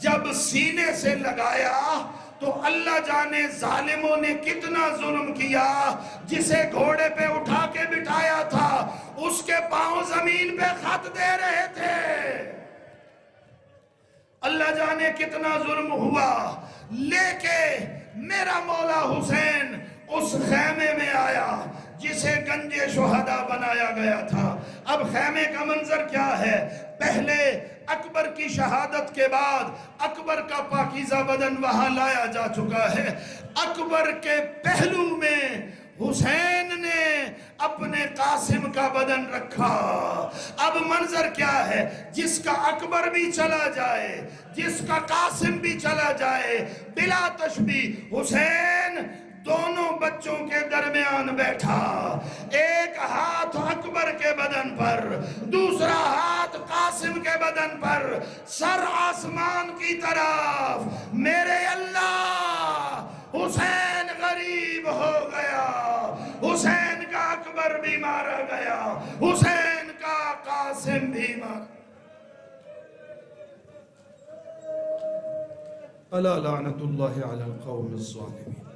جب سینے سے لگایا تو اللہ جانے ظالموں نے کتنا ظلم کیا. جسے گھوڑے پہ اٹھا کے بٹھایا تھا اس کے پاؤں زمین پہ خط دے رہے تھے. اللہ جانے کتنا ظلم ہوا. لے کے میرا مولا حسین اس خیمے میں آیا جسے گنج شہداء بنایا گیا تھا. اب خیمے کا منظر کیا ہے؟ پہلے اکبر کی شہادت کے بعد اکبر کا پاکیزہ بدن وہاں لایا جا چکا ہے. اکبر کے پہلو میں حسین نے اپنے قاسم کا بدن رکھا. اب منظر کیا ہے؟ جس کا اکبر بھی چلا جائے، جس کا قاسم بھی چلا جائے، بلا تشبیہ حسین دونوں بچوں کے درمیان بیٹھا. ایک ہاتھ اکبر کے بدن پر، دوسرا ہاتھ قاسم کے بدن پر، سر آسمان کی طرف. میرے اللہ، حسین غریب ہو گیا، حسین کا اکبر بھی مارا گیا، حسین کا قاسم بھی مارا. الا لعنت اللہ علی القوم الظالمین.